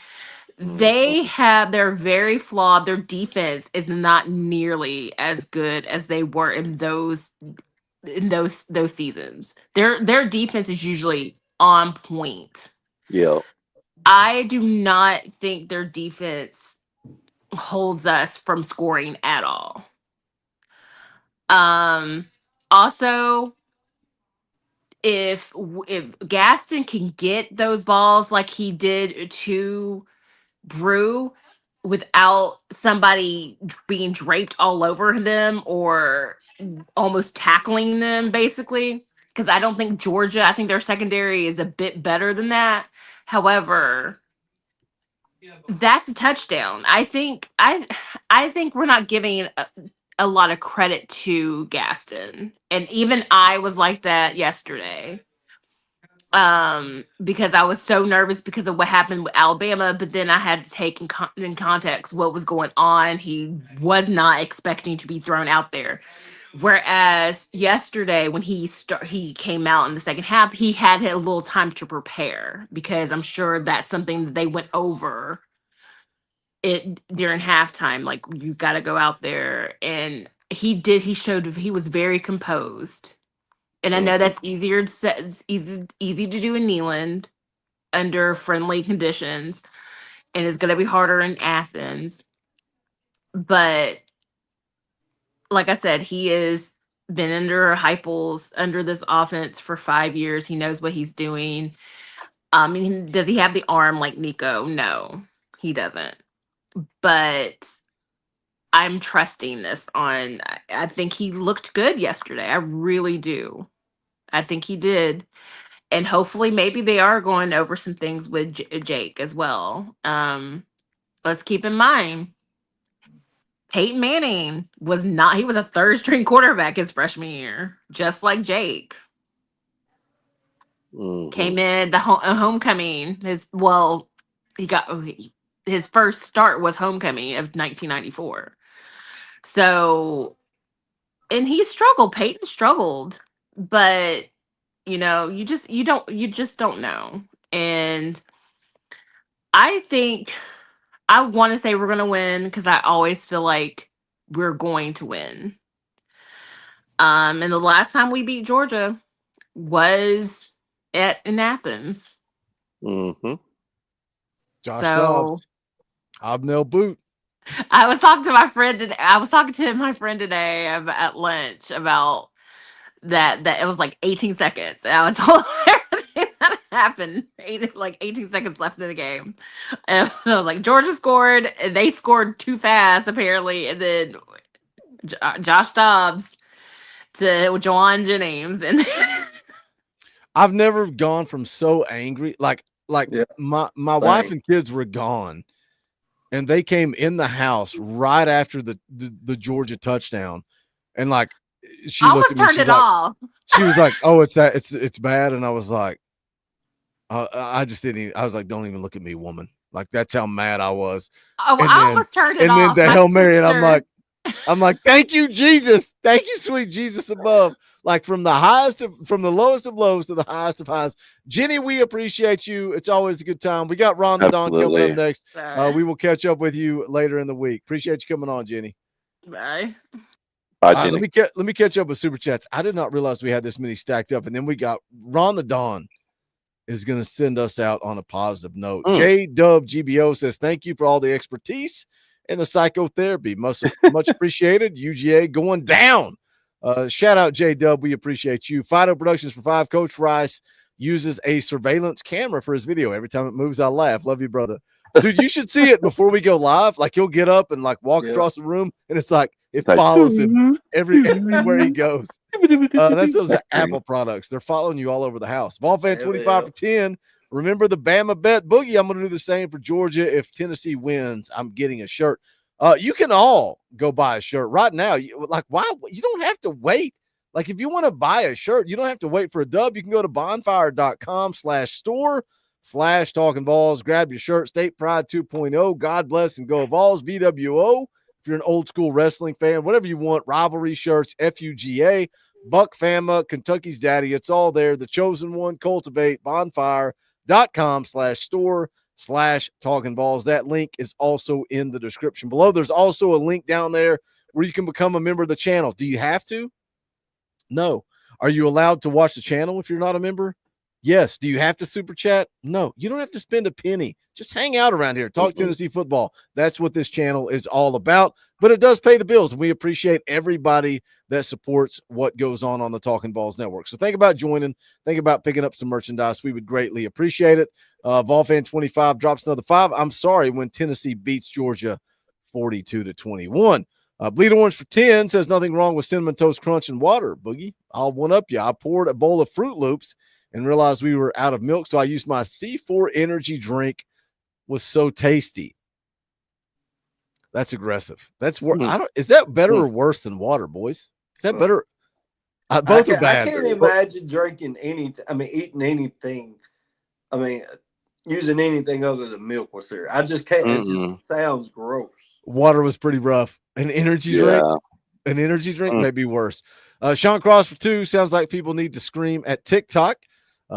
They're very flawed. Their defense is not nearly as good as they were in those seasons. Their defense is usually on point. Yeah. I do not think their defense holds us from scoring at all. Also, if Gaston can get those balls like he did to Brew, without somebody being draped all over them or almost tackling them, basically. Because I don't think Georgia, I think their secondary is a bit better than that. However, that's a touchdown. I think we're not giving a lot of credit to Gaston. And even I was like that yesterday. Because I was so nervous because of what happened with Alabama, but then I had to take in context what was going on. He was not expecting to be thrown out there. Whereas yesterday, when he came out in the second half, he had a little time to prepare, because I'm sure that's something that they went over it during halftime. Like, you got to go out there, and he did. He showed he was very composed, and I know that's easier to say, it's easy to do in Neyland under friendly conditions, and it's going to be harder in Athens. But like I said, he is been under Heupel's under this offense for 5 years. He knows what he's doing. Does he have the arm like Nico? No, he doesn't. But I'm trusting this on. I think he looked good yesterday. I really do. I think he did. And hopefully, maybe they are going over some things with Jake as well. Let's keep in mind, Peyton Manning was not, he was a third string quarterback his freshman year, just like Jake. Came in the homecoming. His first start was homecoming of 1994. So, and he struggled. Peyton struggled, but you just don't know. And I think I want to say we're going to win, because I always feel like we're going to win. And the last time we beat Georgia was in Athens. Josh So, Dobbs, hobnail boot. I was talking to my friend today. At lunch about that it was like 18 seconds. And I told her everything that happened. 18 seconds left in the game. And I was like, Georgia scored, and they scored too fast, apparently. And then Josh Dobbs to Jawan Jennings. And I've never gone from so angry. Like my wife and kids were gone, and they came in the house right after the Georgia touchdown. And like, she looked at me, turned it off. She was like, "Oh, it's bad." And I was like, I just didn't even, I was like, "Don't even look at me, woman." Like, that's how mad I was. Oh, well, I almost turned it off. And then the Hail Mary, and I'm like, "Thank you, Jesus. Thank you, sweet Jesus above." Like, from the lowest of lows to the highest of highs. Jenny, we appreciate you. It's always a good time. We got Ron the Don coming up next. We will catch up with you later in the week. Appreciate you coming on, Jenny. Bye. Let me catch up with Super Chats. I did not realize we had this many stacked up. And then we got Ron the Don is going to send us out on a positive note. JWGBO says, thank you for all the expertise and the psychotherapy. Much appreciated. UGA going down. Shout out J-Dub. We appreciate you. Fido Productions for 5. Coach Rice uses a surveillance camera for his video. Every time it moves, I laugh. Love you, brother. Dude, you should see it before we go live. Like, he'll get up and like walk across the room, and it's like it follows him everywhere he goes. That's those Apple products. They're following you all over the house. Ball fan 25 for 10. Remember the Bama bet boogie. I'm going to do the same for Georgia. If Tennessee wins, I'm getting a shirt. You can all go buy a shirt right now. Why? You don't have to wait. Like, if you want to buy a shirt, you don't have to wait for a dub. You can go to bonfire.com/store/Talkin VAWLS. Grab your shirt. State Pride 2.0. God bless and go Vols. VWO. If you're an old school wrestling fan, whatever you want. Rivalry shirts. FUGA. Buck Fama. Kentucky's Daddy. It's all there. The Chosen One. Cultivate. Bonfire.com/store/Talkin VAWLS. That link is also in the description below. There's also a link down there where you can become a member of the channel. Do you have to? No. Are you allowed to watch the channel if you're not a member? Yes. Do you have to super chat? No, you don't have to spend a penny. Just hang out around here. Talk Tennessee football. That's what this channel is all about. But it does pay the bills, and we appreciate everybody that supports what goes on the Talkin VAWLS network. So think about joining. Think about picking up some merchandise. We would greatly appreciate it. Volfan25 drops another 5. I'm sorry when Tennessee beats Georgia 42-21. Bleed Orange for 10 says nothing wrong with Cinnamon Toast Crunch and water. Boogie, I'll one up you. I poured a bowl of Fruit Loops and realized we were out of milk, so I used my C4 energy drink. Was so tasty. That's aggressive. That's is that better or worse than water, boys? Is that better? Both are bad. I can't imagine drinking anything. I mean, eating anything. I mean, using anything other than milk with cereal. I just can't. It just sounds gross. Water was pretty rough. An energy drink. An energy drink may be worse. Sean Cross for 2 sounds like people need to scream at TikTok.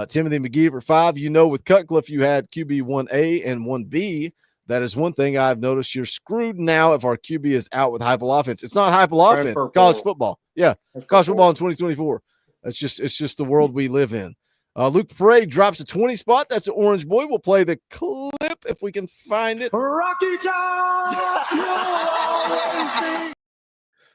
Timothy McGee for 5. With Cutcliffe, you had QB 1A and 1B. That is one thing I've noticed. You're screwed now if our QB is out with high offense. It's not high offense. College football. Yeah, college football in 2024. It's just the world we live in. Luke Frey drops a 20 spot. That's an Orange Boy. We'll play the clip if we can find it. Rocky Top!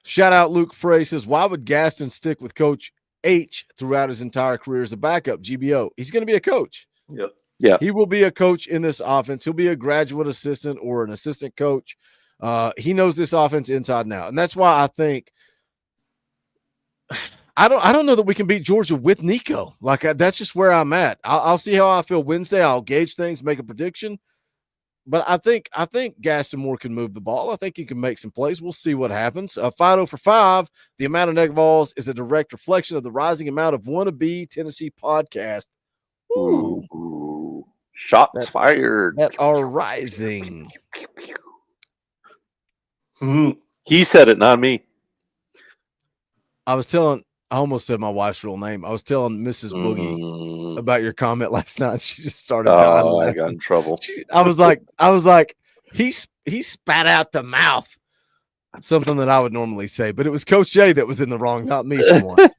Shout out Luke Frey says, why would Gaston stick with Coach H throughout his entire career as a backup? GBO. He's going to be a coach. Yep. Yeah. He will be a coach in this offense. He'll be a graduate assistant or an assistant coach. He knows this offense inside and out. And that's why I think I don't know that we can beat Georgia with Nico. That's just where I'm at. I'll see how I feel Wednesday. I'll gauge things, make a prediction. But I think Gaston Moore can move the ball. I think he can make some plays. We'll see what happens. Fido for 5. The amount of negative balls is a direct reflection of the rising amount of wannabe Tennessee podcast. Ooh. Shots fired. That are rising. He said it, not me. I almost said my wife's real name. I was telling Mrs. Boogie about your comment last night. She just started dying. Oh, I got in trouble. I was like, he spat out the mouth. Something that I would normally say, but it was Coach Jay that was in the wrong, not me for once.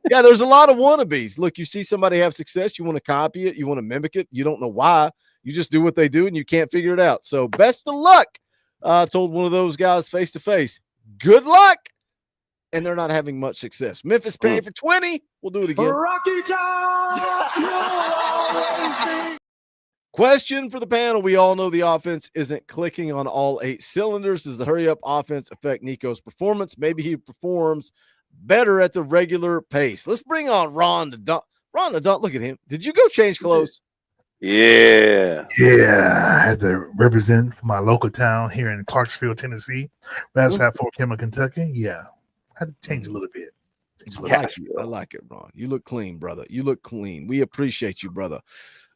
Yeah, there's a lot of wannabes. Look, you see somebody have success, you want to copy it, you want to mimic it. You don't know why. You just do what they do, and you can't figure it out. So best of luck. I told one of those guys face to face, good luck. And they're not having much success. Memphis Perry for 20. We'll do it again. Rocky Top! Question for the panel. We all know the offense isn't clicking on all 8 cylinders. Does the hurry-up offense affect Nico's performance? Maybe he performs better at the regular pace. Let's bring on Ron the Don. Ron the Don, look at him. Did you go change clothes? Yeah. Yeah, I had to represent my local town here in Clarksville, Tennessee. Outside Fort Campbell, Kentucky. Yeah. I had to change a little bit. I like it, Ron. You look clean, brother. You look clean. We appreciate you, brother.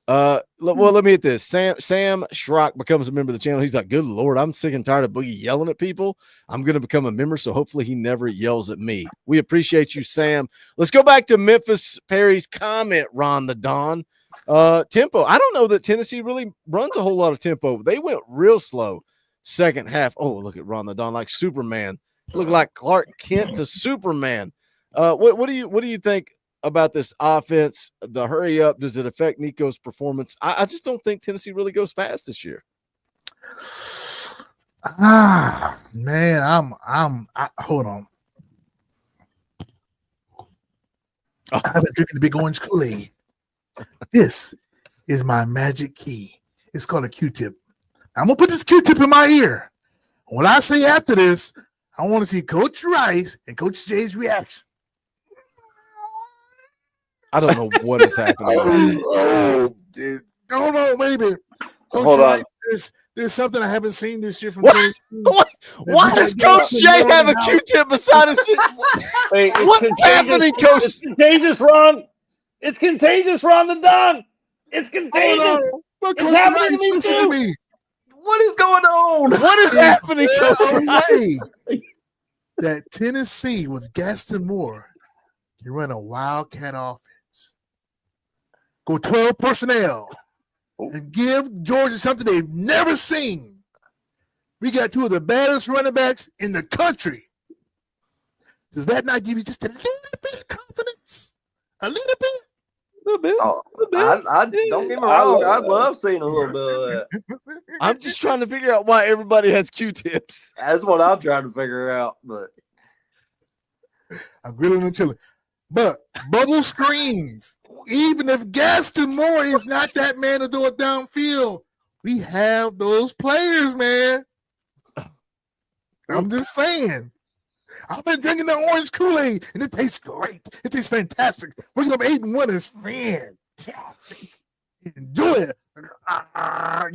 Well, let me hit this. Sam Schrock becomes a member of the channel. He's like, good Lord, I'm sick and tired of Boogie yelling at people. I'm going to become a member, so hopefully he never yells at me. We appreciate you, Sam. Let's go back to Memphis Perry's comment, Ron the Don. Tempo. I don't know that Tennessee really runs a whole lot of tempo. They went real slow second half. Oh, look at Ron the Don, like Superman. Look like Clark Kent to Superman. What do you think about this offense? The hurry up, does it affect Nico's performance? I just don't think Tennessee really goes fast this year. Man, hold on. I've been drinking the big orange Kool-Aid. This is my magic key. It's called a Q-tip. I'm gonna put this Q-tip in my ear. When I say after this, I want to see Coach Rice and Coach Jay's reaction. I don't know what is happening. Dude. Hold on, wait a minute. Hold on. There's something I haven't seen this year from Tennessee. Why does Coach Jay have a Q-tip beside his? What's happening, Coach? It's contagious, Ron. It's contagious, Ron the Don. It's contagious. It's happening to me. What is going on? What is happening, Coach? That Tennessee with Gaston Moore can run a wildcat offense. Go 12 personnel and give Georgia something they've never seen. We got 2 of the baddest running backs in the country. Does that not give you just a little bit of confidence? A little bit? little bit. Oh, Little bit. I don't get me wrong. I love seeing a little bit of that. I'm just trying to figure out why everybody has Q-tips. That's what I'm trying to figure out. But I'm grilling and chilling. But bubble screens, even if Gaston Moore is not that man to do it downfield, we have those players, man. I'm just saying. I've been drinking the orange Kool-Aid, and it tastes great. It tastes fantastic. Waking up 8-1 is fantastic. Enjoy it.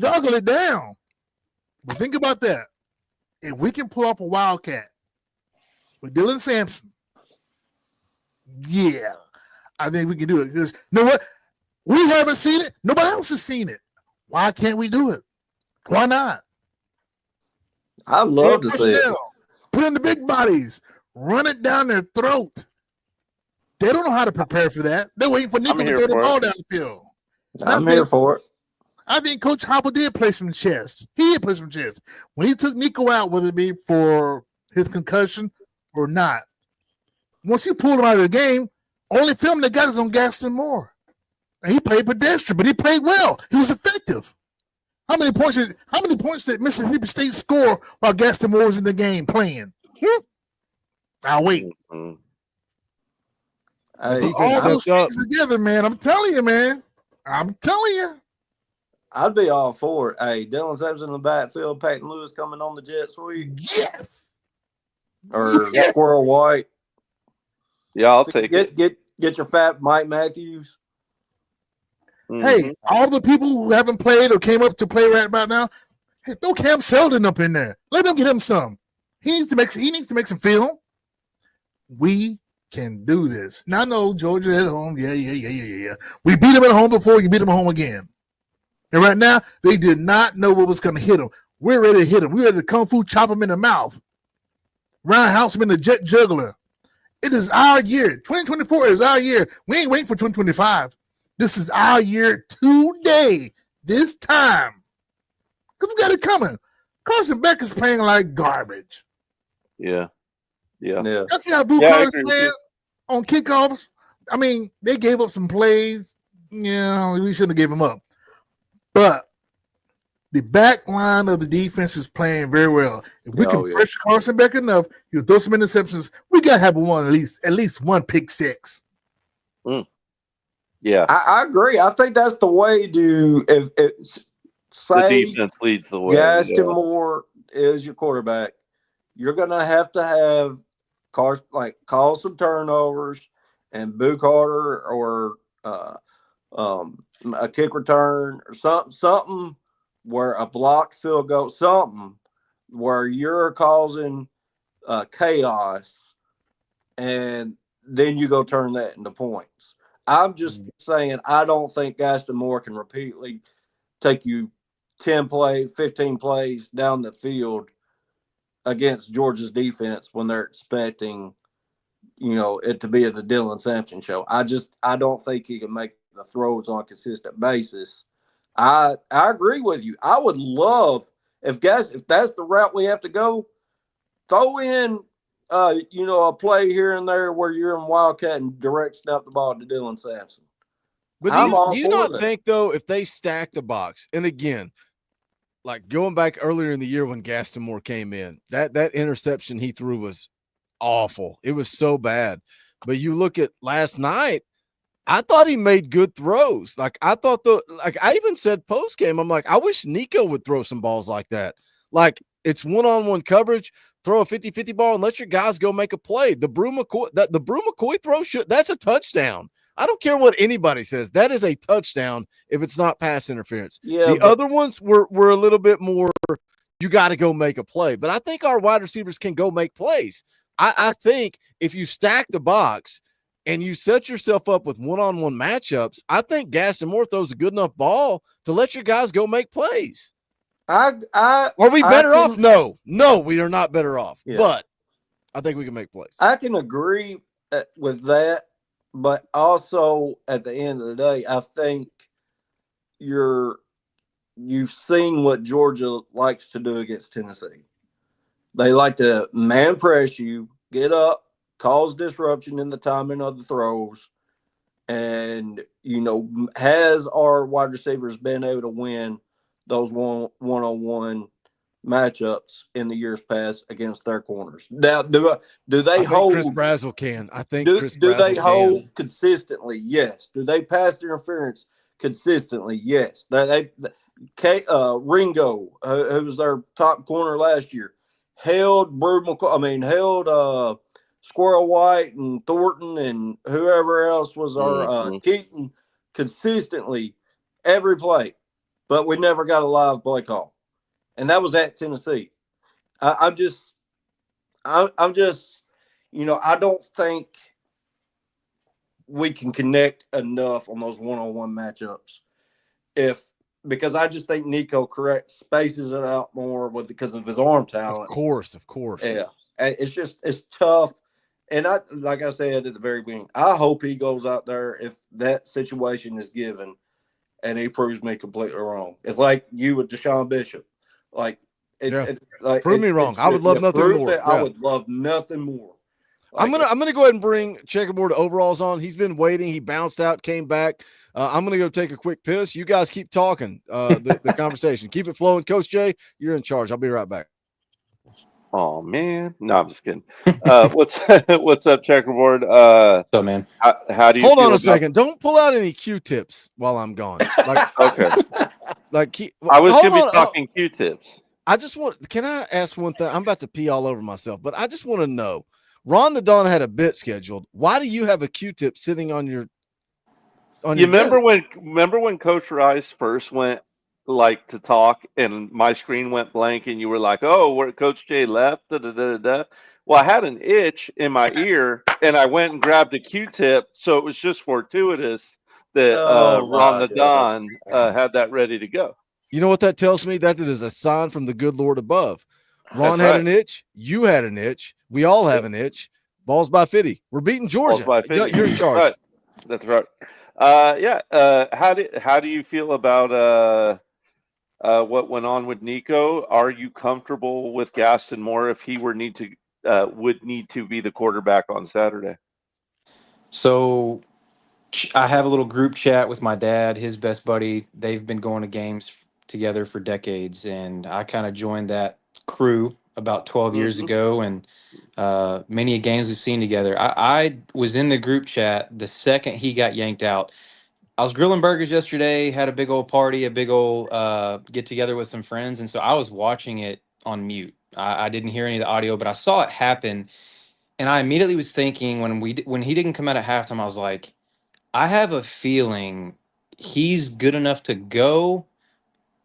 Goggle it down. But think about that. If we can pull off a Wildcat with Dylan Sampson, yeah, I think we can do it. Because you know what? We haven't seen it. Nobody else has seen it. Why can't we do it? Why not? I love to see it. Put in the big bodies. Run it down their throat. They don't know how to prepare for that. They're waiting for Nico to throw the ball down the field. I'm here for it. I think Coach Hopper did play some chess. He did play some chess. When he took Nico out, whether it be for his concussion or not, once he pulled him out of the game, only film they got is on Gaston Moore. And he played pedestrian, but he played well. He was effective. How many points did Mississippi State score while Gaston Moore was in the game playing? I'll wait. All those things together, man. I'm telling you, man. I'm telling you. I'd be all for it. Hey, Dylan Sampson in the backfield, Peyton Lewis coming on the jet sweep. Yes. Or Squirrel White. Yeah, I'll take it. Get your fat Mike Matthews. Hey, all the people who haven't played or came up to play right about now, hey, throw Cam Selden up in there. Let him get him some. He needs to make some film. We can do this. Now I know Georgia at home. Yeah. We beat them at home before. You beat them at home again. And right now, they did not know what was going to hit them. We're ready to hit them. We're ready to kung fu chop them in the mouth. Roundhouse them in the jet juggler. It is our year. 2024 is our year. We ain't waiting for 2025. This is our year today, this time. Because we got it coming. Carson Beck is playing like garbage. Yeah. That's how Blue Collar's playing on kickoffs. I mean, they gave up some plays. Yeah, we shouldn't have gave them up. But the back line of the defense is playing very well. If we can pressure Carson Beck enough, he'll throw some interceptions. We got to have at least one pick six. Yeah, I agree. I think that's the way to say the defense leads the way. Gaston Moore is your quarterback. You're gonna have to have call some turnovers and Boo Carter or a kick return or something where a blocked field goal, something where you're causing chaos, and then you go turn that into points. I'm just saying I don't think Gaston Moore can repeatedly take you 10 plays, 15 plays down the field against Georgia's defense when they're expecting, it to be the Dylan Sampson show. I don't think he can make the throws on a consistent basis. I agree with you. I would love if that's the route we have to go, throw in a play here and there where you're in Wildcat and direct snap the ball to Dylan Sampson. But do you not think, though, if they stack the box, and again, like going back earlier in the year when Gaston Moore came in, that interception he threw was awful. It was so bad. But you look at last night, I thought he made good throws. Like I thought I even said post game, I'm like, I wish Nico would throw some balls like that. Like it's one-on-one coverage, throw a 50-50 ball and let your guys go make a play. The Brew McCoy throw that's a touchdown. I don't care what anybody says. That is a touchdown if it's not pass interference. Yeah, other ones were a little bit more, you got to go make a play. But I think our wide receivers can go make plays. I think if you stack the box and you set yourself up with one-on-one matchups, I think Gaston Moore throws a good enough ball to let your guys go make plays. Are we better off? No, we are not better off. Yeah. But I think we can make plays. I can agree with that. But also, at the end of the day, I think you've seen what Georgia likes to do against Tennessee. They like to man press you, get up, cause disruption in the timing of the throws, And, has our wide receivers been able to win those one-on-one matchups in the years past against their corners? Now, do they I think hold? Chris Brazzell can. I think Do Chris they Brazzell hold can. consistently? Yes. Do they pass interference consistently? Yes. Ringo, who was their top corner last year, held Squirrel White and Thornton and whoever else was our Keaton consistently every play, but we never got a live play call, and that was at Tennessee. I'm just, I don't think we can connect enough on those one-on-one matchups. Because I just think Nico spaces it out more because of his arm talent. Of course. Yeah, it's tough. And like I said at the very beginning, I hope he goes out there if that situation is given, and he proves me completely wrong. It's like you with Deshaun Bishop, Prove me wrong. I would love nothing more. I would love nothing more. I'm gonna go ahead and bring Checkerboard Overalls on. He's been waiting. He bounced out, came back. I'm gonna go take a quick piss. You guys keep talking the conversation. Keep it flowing. Coach Jay, you're in charge. I'll be right back. Oh man, no, I'm just kidding. What's up, Checkerboard? What's up, man? How do you hold feel on a about... second? Don't pull out any Q-tips while I'm gone. Okay. I was gonna be talking Q-tips. Can I ask one thing? I'm about to pee all over myself, but I just want to know. Ron the Don had a bit scheduled. Why do you have a Q-tip sitting on your? Remember when Coach Rice first went to talk and my screen went blank and you were like, "Oh, where Coach Jay left?" Da, da, da, da. Well, I had an itch in my ear and I went and grabbed a Q-tip, so it was just fortuitous that Ron the Don had that ready to go. You know what that tells me? That it is a sign from the good Lord above. Ron had an itch. You had an itch. We all have an itch. Balls by 50. We're beating Georgia. You're in charge. Right. That's right. How do you feel about what went on with Nico? Are you comfortable with Gaston Moore if he would need to be the quarterback on Saturday? So I have a little group chat with my dad, his best buddy. They've been going to games together for decades, and I kind of joined that crew about 12 years ago, and many games we've seen together. I was in the group chat the second he got yanked out. I was grilling burgers yesterday, had a big old party, a big old get together with some friends, and so I was watching it on mute. I didn't hear any of the audio, but I saw it happen, and I immediately was thinking when he didn't come out at halftime, I was like, I have a feeling he's good enough to go,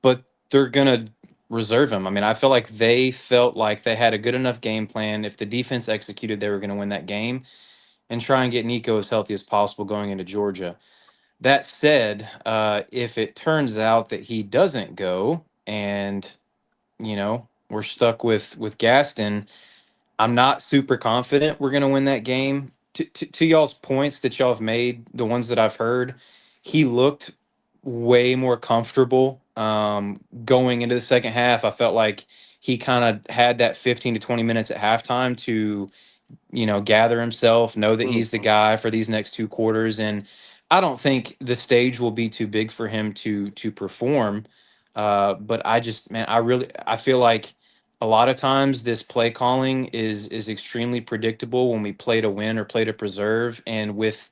but they're gonna reserve him. I mean, I feel like they felt like they had a good enough game plan. If the defense executed, they were going to win that game and try and get Nico as healthy as possible going into Georgia. That said, if it turns out that he doesn't go and, we're stuck with Gaston, I'm not super confident we're going to win that game. To y'all's points that y'all have made, the ones that I've heard, he looked way more comfortable going into the second half. I felt like he kind of had that 15 to 20 minutes at halftime to, gather himself, know that he's the guy for these next 2 quarters. And I don't think the stage will be too big for him to perform. But I feel like a lot of times this play calling is extremely predictable when we play to win or play to preserve. And with,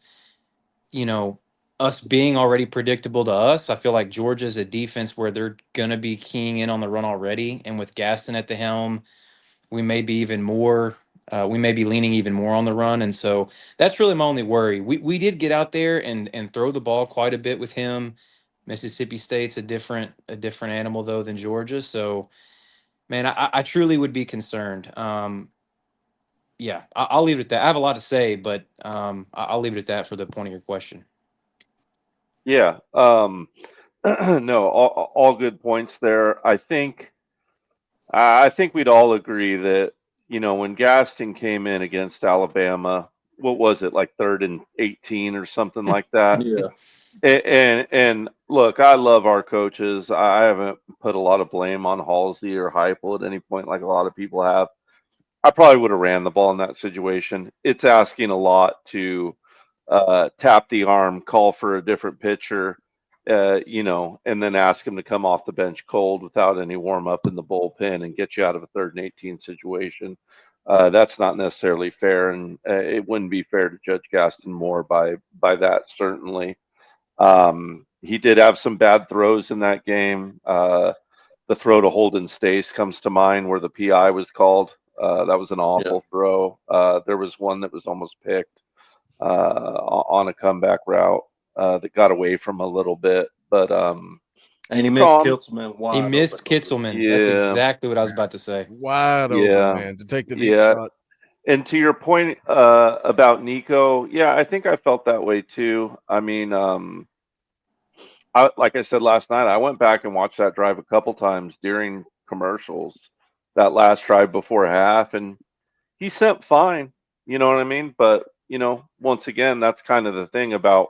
us being already predictable to us, I feel like Georgia's a defense where they're going to be keying in on the run already. And with Gaston at the helm, we may be leaning even more on the run. And so that's really my only worry. We did get out there and throw the ball quite a bit with him. Mississippi State's a different animal though than Georgia. So man, I truly would be concerned. Yeah, I'll leave it at that. I have a lot to say, but I'll leave it at that for the point of your question. Yeah. No, all good points there. I think we'd all agree that, when Gaston came in against Alabama, what was it, like 3rd and 18 or something like that? Yeah. And look, I love our coaches. I haven't put a lot of blame on Halsey or Heupel at any point like a lot of people have. I probably would have ran the ball in that situation. It's asking a lot to tap the arm, call for a different pitcher, and then ask him to come off the bench cold without any warm up in the bullpen and get you out of a 3rd and 18 situation. That's not necessarily fair, and it wouldn't be fair to judge Gaston Moore by that, certainly. He did have some bad throws in that game. The throw to Holden Stace comes to mind where the PI was called. That was an awful throw. There was one that was almost picked on a comeback route that got away from a little bit, but And he's he missed calm. Kitzelman wide He missed open. Kitzelman. That's exactly what I was about to say. Wide open, man, to take the deep shot. And to your point about Nico, I think I felt that way too. I mean, like I said last night, I went back and watched that drive a couple times during commercials, that last drive before half, and he sent fine. You know what I mean? But, once again, that's kind of the thing about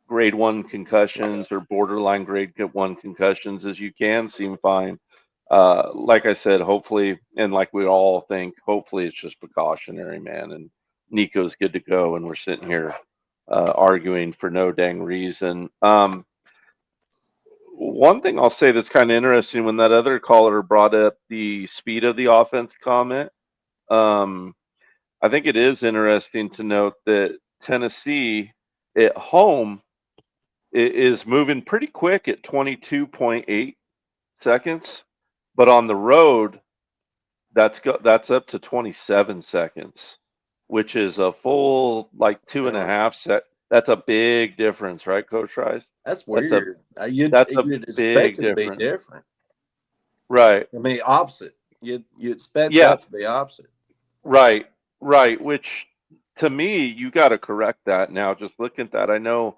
grade 1 concussions or borderline grade 1 concussions is you can seem fine. Like I said, hopefully, and like we all think, hopefully it's just precautionary, man. And Nico's good to go, and we're sitting here arguing for no dang reason. One thing I'll say that's kind of interesting, when that other caller brought up the speed of the offense comment, I think it is interesting to note that Tennessee at home is moving pretty quick at 22.8 seconds, but on the road, that's up to 27 seconds, which is a full 2.5 sec. That's a big difference, right, Coach Rice? That's weird. You'd expect it to be different. Right. I mean, opposite. You expect that to be opposite. Right. Which, to me, you got to correct that now. Just looking at that, I know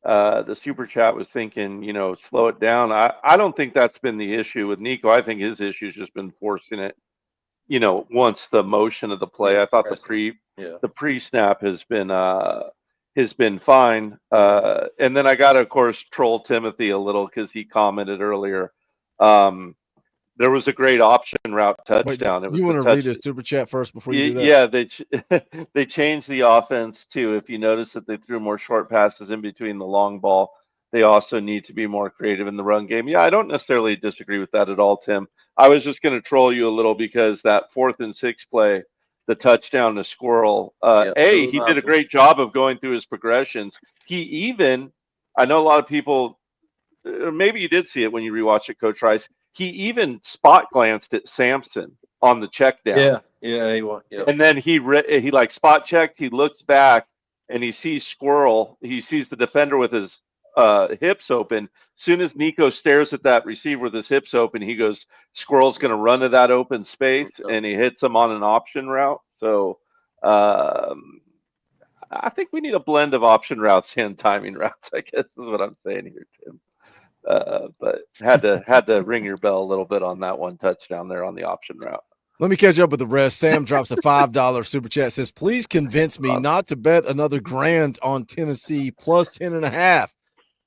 the super chat was thinking, slow it down. I don't think that's been the issue with Nico. I think his issue has just been forcing it. Once the motion of the play, I thought the pre-snap has been fine. And then I got to, of course, troll Timothy a little because he commented earlier. There was a great option route touchdown. You want to read his super chat first before you do that? Yeah, they changed the offense too. If you notice that they threw more short passes in between the long ball, they also need to be more creative in the run game. Yeah, I don't necessarily disagree with that at all, Tim. I was just going to troll you a little because that 4th and 6 play, the touchdown to Squirrel, he did a great job of going through his progressions. I know a lot of people, maybe you did see it when you rewatched it, Coach Rice. He even spot glanced at Sampson on the check down. Yeah, he won. Yeah. And then he spot checked. He looks back and he sees Squirrel. He sees the defender with his hips open. Soon as Nico stares at that receiver with his hips open, he goes, Squirrel's going to run to that open space, and he hits him on an option route. So I think we need a blend of option routes and timing routes, I guess is what I'm saying here, Tim. But had to ring your bell a little bit on that one touchdown there on the option route. Let me catch up with the rest. Sam drops a $5 super chat. Says, please convince me not to bet another grand on Tennessee plus 10.5.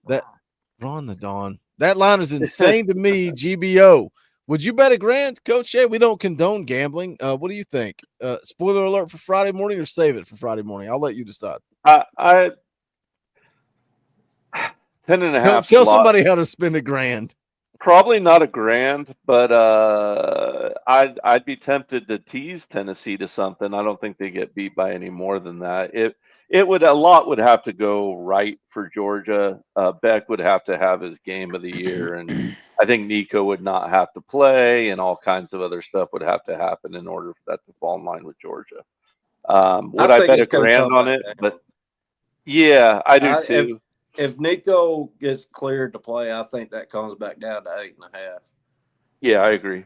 That Ron the Dawn. That line is insane to me. GBO. Would you bet a grand, Coach Shay? We don't condone gambling. What do you think? Spoiler alert for Friday morning, or save it for Friday morning? I'll let you decide. 10.5. Tell somebody how to spend a grand. Probably not a grand, but I'd be tempted to tease Tennessee to something. I don't think they get beat by any more than that. A lot would have to go right for Georgia. Beck would have to have his game of the year, and I think Nico would not have to play, and all kinds of other stuff would have to happen in order for that to fall in line with Georgia. Would I bet a grand on it? But yeah, I do too. If Nico gets cleared to play, I think that comes back down to 8.5. Yeah, I agree.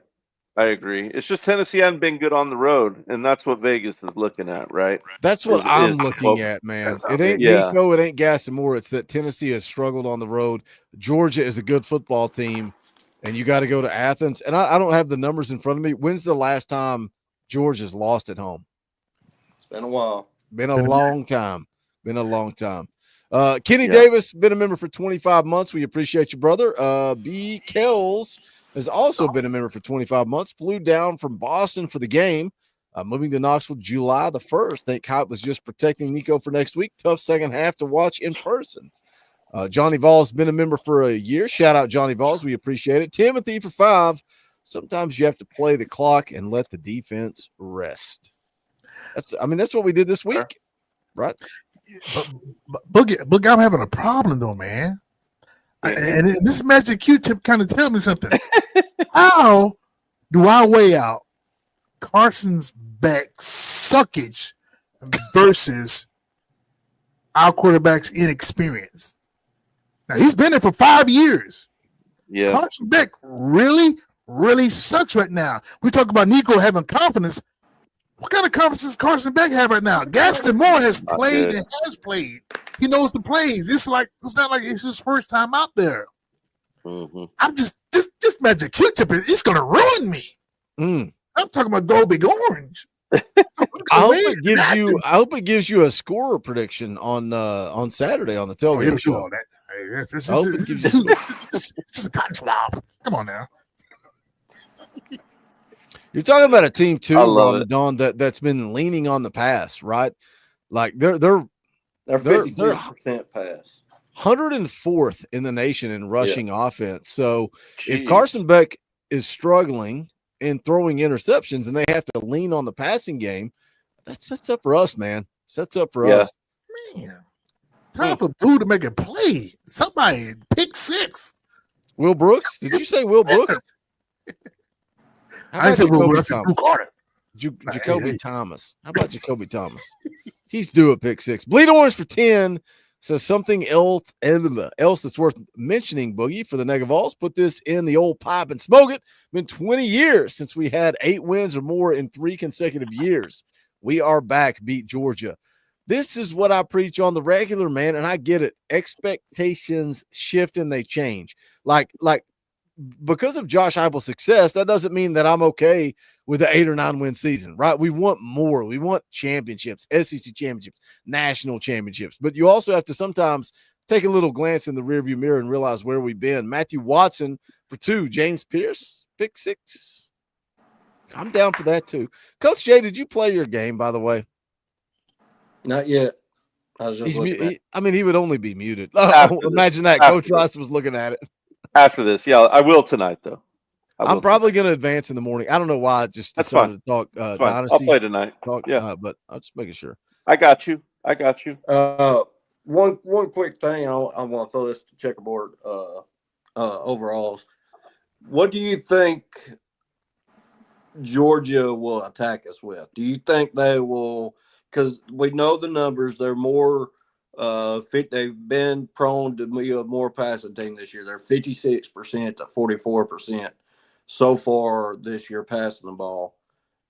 It's just Tennessee hasn't been good on the road, and that's what Vegas is looking at, right? That's what I'm looking at, man. It ain't Nico, it ain't Gaston Moore. It's that Tennessee has struggled on the road. Georgia is a good football team, and you got to go to Athens. And I don't have the numbers in front of me. When's the last time Georgia's lost at home? It's been a while. Been a long time. Kenny Davis, been a member for 25 months. We appreciate you, brother. B. Kells has also been a member for 25 months. Flew down from Boston for the game. Moving to Knoxville July the 1st. Think Hype was just protecting Nico for next week. Tough second half to watch in person. Johnny Vols been a member for a year. Shout out Johnny Vols. We appreciate it. Timothy for 5. Sometimes you have to play the clock and let the defense rest. That's what we did this week, right? But Boogie, I'm having a problem though, man. And this Magic Q-tip kind of tell me something. How do I weigh out Carson Beck's suckage versus our quarterback's inexperience? Now, he's been there for 5 years. Yeah. Carson Beck really, really sucks right now. We talk about Nico having confidence. What kind of confidence does Carson Beck have right now? Gaston Moore has played and has played. He knows the plays. It's not like it's his first time out there. Mm-hmm. I'm just Magic Q-tip. It's going to ruin me. I'm talking about Go Big Orange. I hope it gives you a score prediction on Saturday on the television show. This is a cotton swab. Come on now. You're talking about a team too, Ron, Don, that's been leaning on the pass, right? Like they're 56% pass. 104th in the nation in rushing offense. So if Carson Beck is struggling in throwing interceptions and they have to lean on the passing game, that sets up for us, man. Sets up for us. Man, time for Blue to make a play. Somebody pick 6. Will Brooks? Did you say Will Brooks? I said Will Brooks. Blue Carter. Jacoby Thomas. How about Jacoby Thomas? He's due a pick 6. Bleed Orange for 10 says something else that's worth mentioning, Boogie, for the Nega Vols. Put this in the old pipe and smoke it. Been 20 years since we had 8 wins or more in 3 consecutive years. We are back, beat Georgia. This is what I preach on the regular, man, and I get it. Expectations shift and they change. Like because of Josh Heupel's success, that doesn't mean that I'm okay with the 8 or 9 win season, right? We want more. We want championships, SEC championships, national championships. But you also have to sometimes take a little glance in the rearview mirror and realize where we've been. Matthew Watson for 2. James Pierce, pick 6. I'm down for that too. Coach Jay, did you play your game, by the way? Not yet. I was just he would only be muted. Imagine that. Coach Rice was looking at it. After this, yeah, I will tonight though. I'm probably going to advance in the morning. I don't know why I just decided to talk Dynasty. I'll play tonight. But I'm just making sure. I got you. One quick thing I want to throw this to checkerboard overalls. What do you think Georgia will attack us with? Do you think they will? Because we know the numbers. They're more fit. They've been prone to be a more passing team this year. They're 56% to 44% so far this year passing the ball.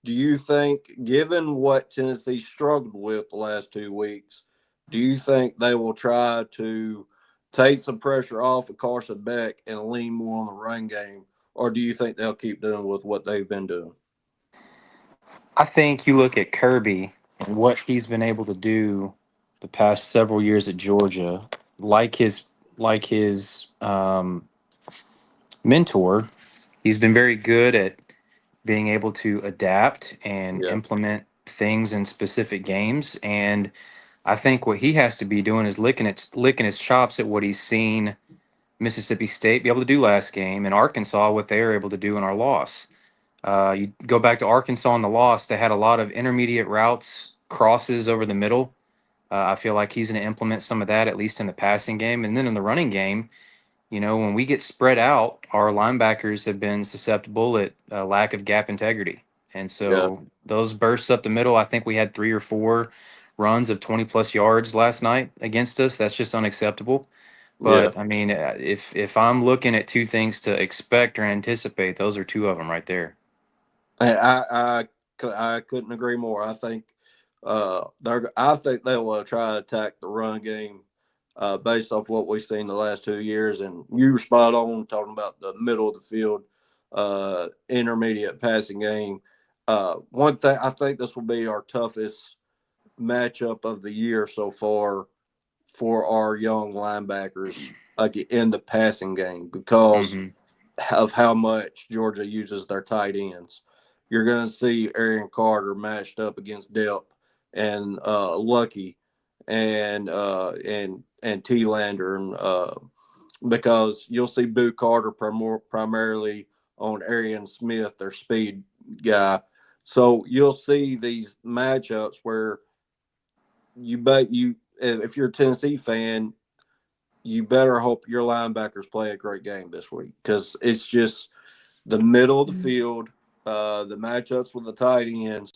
Do you think, given what Tennessee struggled with the last 2 weeks, do you think they will try to take some pressure off of Carson Beck and lean more on the run game? Or do you think they'll keep doing with what they've been doing? I think you look at Kirby and what he's been able to do the past several years at Georgia, like his mentor, he's been very good at being able to adapt and implement things in specific games. And I think what he has to be doing is licking his chops at what he's seen Mississippi State be able to do last game, and Arkansas, what they were able to do in our loss. You go back to Arkansas in the loss, they had a lot of intermediate routes, crosses over the middle. I feel like he's going to implement some of that, at least in the passing game. And then in the running game, when we get spread out, our linebackers have been susceptible at a lack of gap integrity. And so those bursts up the middle, I think we had 3 or 4 runs of 20-plus yards last night against us. That's just unacceptable. But, I mean, if I'm looking at 2 things to expect or anticipate, those are 2 of them right there. I couldn't agree more. I think they will try to attack the run game based off what we've seen the last 2 years. And you were spot on talking about the middle of the field, intermediate passing game. One thing, I think this will be our toughest matchup of the year so far for our young linebackers in the passing game because of how much Georgia uses their tight ends. you're going to see Aaron Carter matched up against Delp and Lucky and T. Lander, and because you'll see Boo Carter primarily on Arian Smith, their speed guy. So you'll see these matchups where if you're a Tennessee fan, you better hope your linebackers play a great game this week, because it's just the middle of the field, the matchups with the tight ends,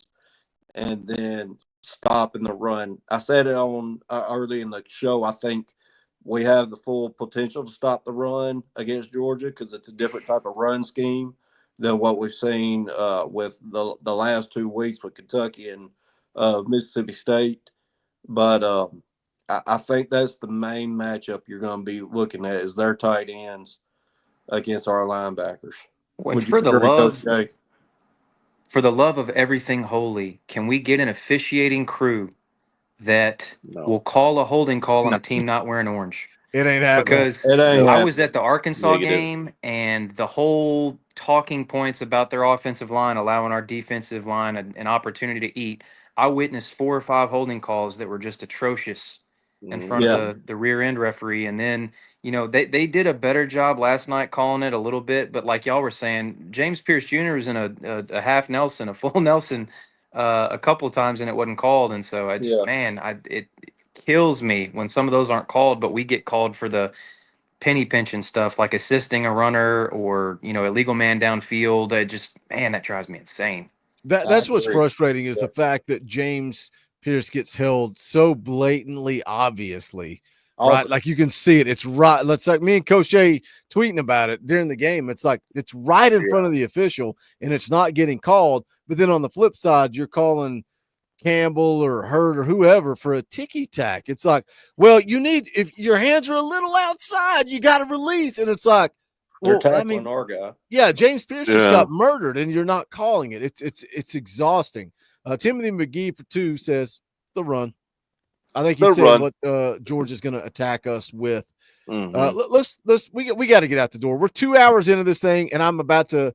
and then stopping the run. I said it on early in the show. I think we have the full potential to stop the run against Georgia, because it's a different type of run scheme than what we've seen with the last 2 weeks with Kentucky and Mississippi State. But I think that's the main matchup you're going to be looking at, is their tight ends against our linebackers. And Would you agree, Coach Jay? for the love of everything holy, can we get an officiating crew that will call a holding call on a team not wearing orange? It ain't happening. Because It ain't I was happening. at the Arkansas Negative. game, and the whole talking points about their offensive line allowing our defensive line an opportunity to eat. I witnessed 4 or 5 holding calls that were just atrocious in front of the rear end referee. And then, they did a better job last night calling it a little bit. But like y'all were saying, James Pierce Jr. is in a half Nelson, a full Nelson a couple of times, and it wasn't called. And so it kills me when some of those aren't called, but we get called for the penny pinching stuff, like assisting a runner or, illegal man downfield. That drives me insane. That's what's frustrating, is the fact that James Pierce gets held so blatantly, obviously, right? Like you can see it. It's right. Let's like me and Coach Jay tweeting about it during the game. It's like it's right in front of the official, and it's not getting called. But then on the flip side, you're calling Campbell or Hurd or whoever for a ticky tack. It's like, well, if your hands are a little outside, you got to release, and it's like, they're tackling our guy. Yeah, James Pierce just got murdered, and you're not calling it. It's exhausting. Timothy McGee for 2 says the run. I think he said what Georgia's going to attack us with. We got to get out the door. We're 2 hours into this thing, and I'm about to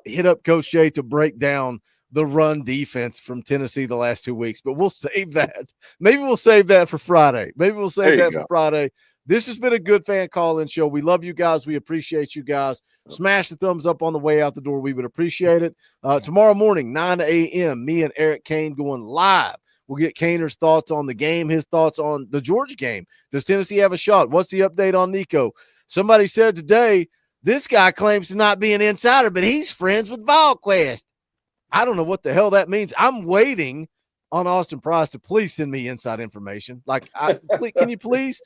hit up Coach Jay to break down the run defense from Tennessee the last 2 weeks. But we'll save that. Maybe we'll save that for Friday. For Friday. This has been a good fan call-in show. We love you guys. We appreciate you guys. Smash the thumbs up on the way out the door. We would appreciate it. Tomorrow morning, 9 a.m., me and Eric Kane going live. We'll get Kaner's thoughts on the game, his thoughts on the Georgia game. Does Tennessee have a shot? What's the update on Nico? Somebody said today, this guy claims to not be an insider, but he's friends with VolQuest. I don't know what the hell that means. I'm waiting on Austin Price to please send me inside information. Can you please?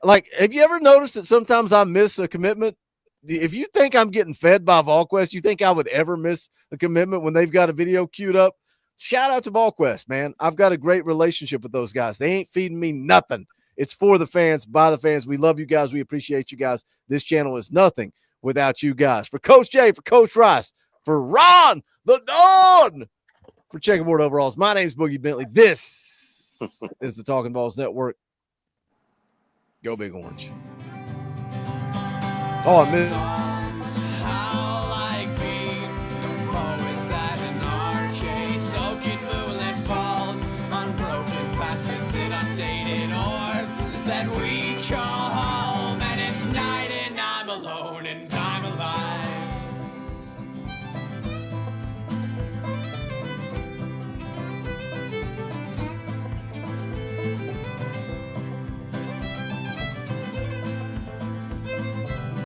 Like, have you ever noticed that sometimes I miss a commitment? If you think I'm getting fed by VolQuest, you think I would ever miss a commitment when they've got a video queued up? Shout out to VolQuest, man. I've got a great relationship with those guys. They ain't feeding me nothing. It's for the fans, by the fans. We love you guys. We appreciate you guys. This channel is nothing without you guys. For Coach Jay, for Coach Rice, for Ron, the Don, for Checkerboard Overalls, my name's Boogie Bentley. This is the Talkin VAWLS Network. Go Big Orange. Oh, I missed. That we call home, and it's night and I'm alone and I'm alive.